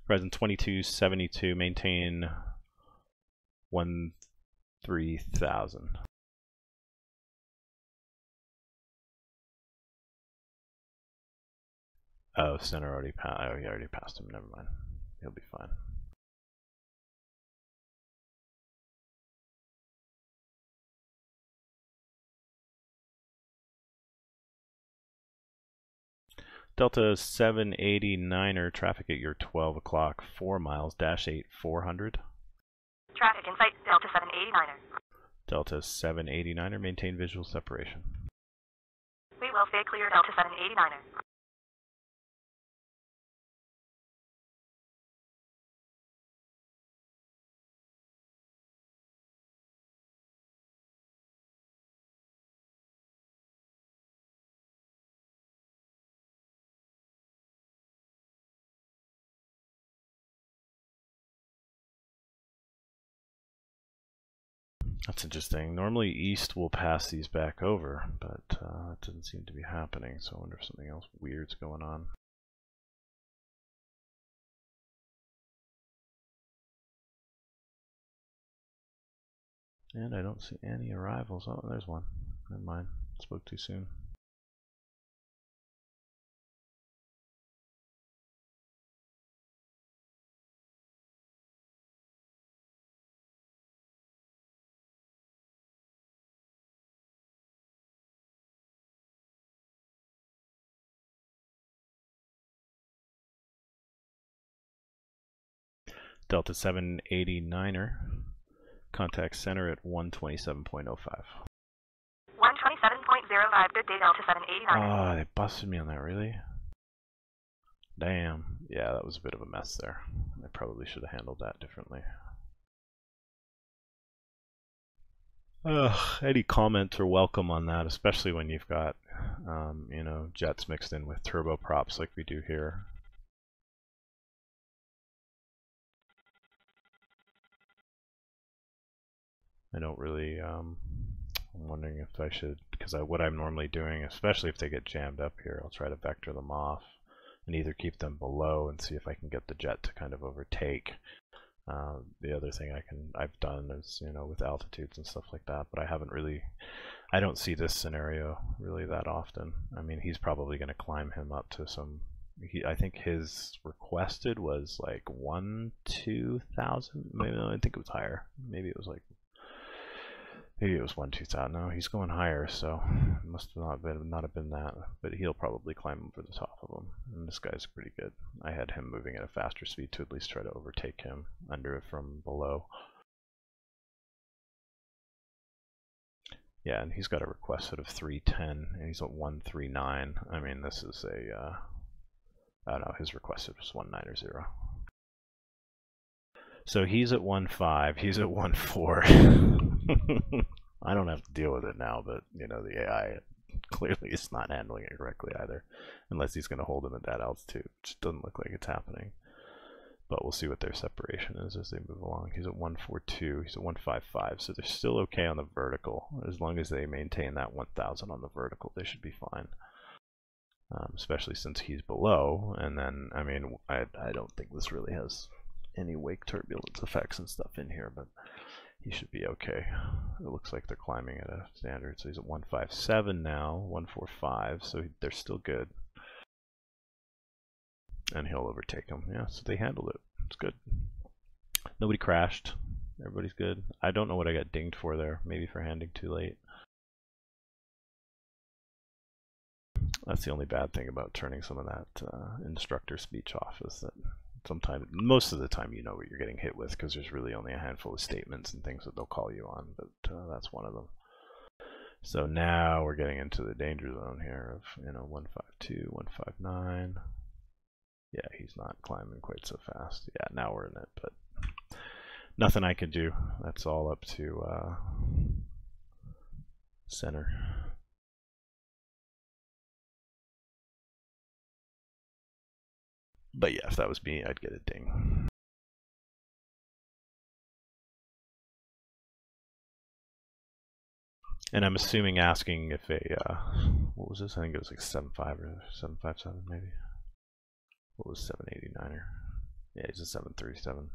Horizon 2272, maintain 13,000. Oh, center already passed. Oh, he already passed him. Never mind. He'll be fine. Delta 789er, traffic at your 12 o'clock, 4 miles, dash 8, 400. Traffic in sight, Delta 789er. Delta 789er, maintain visual separation. We will stay clear, Delta 789er. That's interesting. Normally east will pass these back over, but that doesn't seem to be happening, so I wonder if something else weird's going on. And I don't see any arrivals. Oh, there's one. Never mind. Spoke too soon. Delta 789er, contact center at 127.05. 127.05, good day, Delta 789er. Oh, they busted me on that, really? Damn. Yeah, that was a bit of a mess there. I probably should have handled that differently. Any comments are welcome on that, especially when you've got, you know, jets mixed in with turboprops like we do here. I don't really, I'm wondering if I should, because what I'm normally doing, especially if they get jammed up here, I'll try to vector them off and either keep them below and see if I can get the jet to kind of overtake. The other thing I've done is, you know, with altitudes and stuff like that, but I haven't really, I don't see this scenario really that often. I mean, he's probably going to climb him up to some, I think his requested was like 2,000, maybe, I think it was higher. Maybe it was 2,000. No, he's going higher, so it must have not have been that. But he'll probably climb over the top of him. And this guy's pretty good. I had him moving at a faster speed to at least try to overtake him from below. Yeah, and he's got a requested of 310, and he's at 139. I mean, this is a I don't know. His requested was 190. So he's at 1.5, he's at 1.4. I don't have to deal with it now, but you know, the AI clearly is not handling it correctly either, unless he's going to hold him at that altitude, which doesn't look like it's happening. But we'll see what their separation is as they move along. He's at 142, he's at 155, so they're still okay on the vertical. As long as they maintain that 1,000 on the vertical, they should be fine. Especially since he's below, and then, I mean, I don't think this really has any wake turbulence effects and stuff in here, but he should be okay. It looks like they're climbing at a standard, so he's at 157 now, 145, so they're still good. And he'll overtake him. Yeah, so they handled it. It's good. Nobody crashed. Everybody's good. I don't know what I got dinged for there. Maybe for handing too late. That's the only bad thing about turning some of that instructor speech off, is that sometimes, most of the time, you know what you're getting hit with, because there's really only a handful of statements and things that they'll call you on, but that's one of them. So now we're getting into the danger zone here of 152, 159. Yeah, he's not climbing quite so fast. Yeah, now we're in it, but nothing I could do. That's all up to center. But yeah, if that was me, I'd get a ding. And I'm assuming asking if a, what was this? I think it was like 7.5 or 7.57 maybe. What was 7.89er? Yeah, he's a 7.37.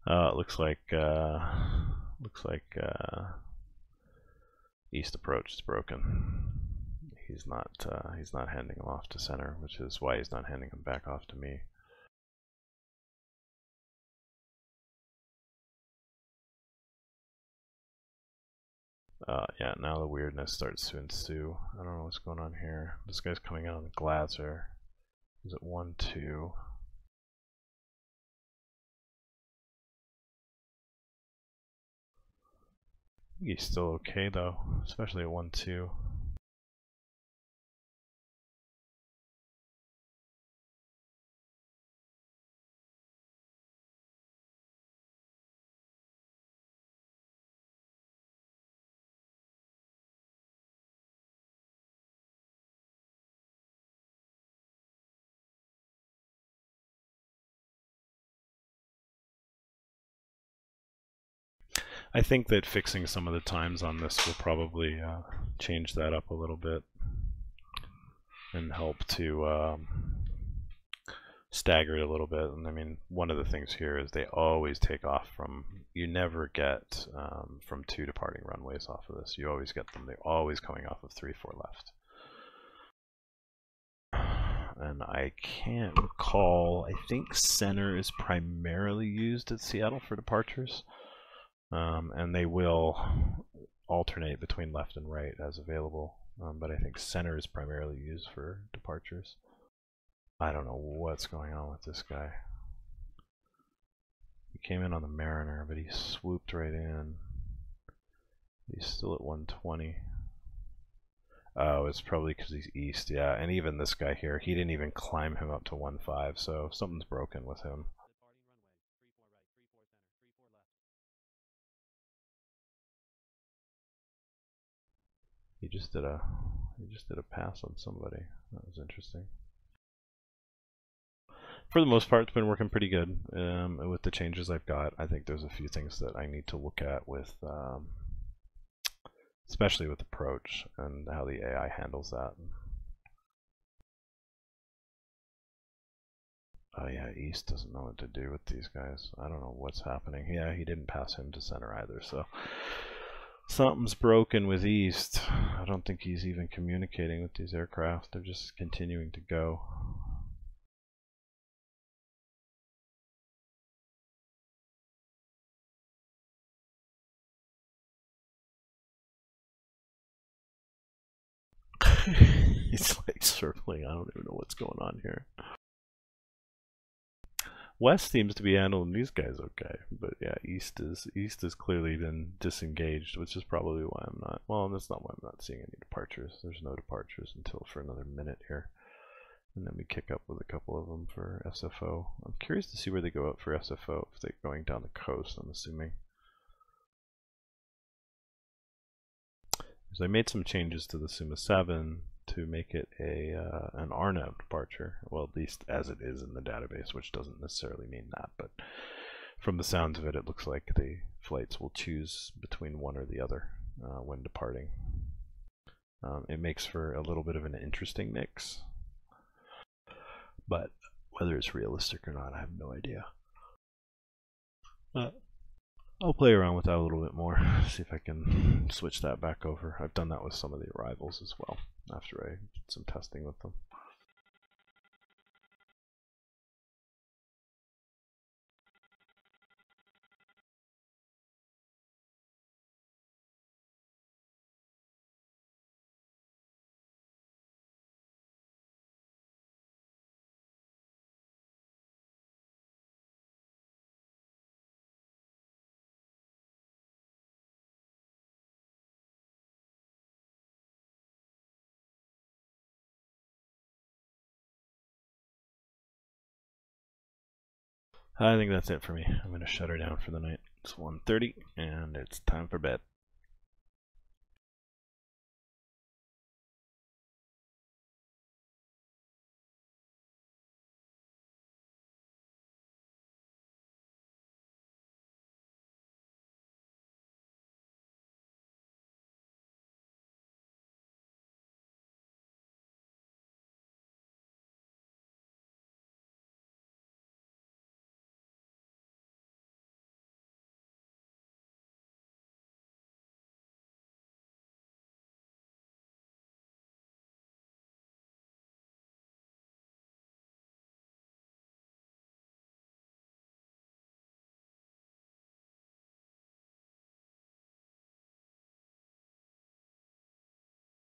It looks like east approach is broken. He's not handing him off to center, which is why he's not handing him back off to me. Yeah, now the weirdness starts to ensue. I don't know what's going on here. This guy's coming out on the Glazer. He's at 1-2. He's still okay though, especially at 1-2. I think that fixing some of the times on this will probably change that up a little bit and help to stagger it a little bit. And I mean, one of the things here is they always take off from, you never get from 2 departing runways off of this. You always get them, they're always coming off of 3-4 left. And I can't recall, I think center is primarily used at Seattle for departures. And they will alternate between left and right as available, but I think center is primarily used for departures. I don't know what's going on with this guy. He came in on the Mariner, but he swooped right in. He's still at 120. Oh, it's probably because he's east, yeah. And even this guy here, he didn't even climb him up to 1.5, so something's broken with him. He just did a pass on somebody. That was interesting. For the most part, it's been working pretty good with the changes I've got. I think there's a few things that I need to look at with, especially with approach and how the AI handles that. Oh yeah, East doesn't know what to do with these guys. I don't know what's happening. Yeah, he didn't pass him to center either, so something's broken with East. I don't think he's even communicating with these aircraft. They're just continuing to go. It's like circling. I don't even know what's going on here. West seems to be handling these guys okay, but yeah, East is clearly been disengaged, which is probably why I'm not. Well, that's not why I'm not seeing any departures. There's no departures until for another minute here, and then we kick up with a couple of them for SFO. I'm curious to see where they go out for SFO. If they're going down the coast, I'm assuming. So I made some changes to the Suma 7 to make it an RNAV departure, well, at least as it is in the database, which doesn't necessarily mean that, but from the sounds of it, it looks like the flights will choose between one or the other when departing. It makes for a little bit of an interesting mix, but whether it's realistic or not, I have no idea. I'll play around with that a little bit more, see if I can switch that back over. I've done that with some of the arrivals as well, after I did some testing with them. I think that's it for me. I'm going to shut her down for the night. It's 1:30 and it's time for bed.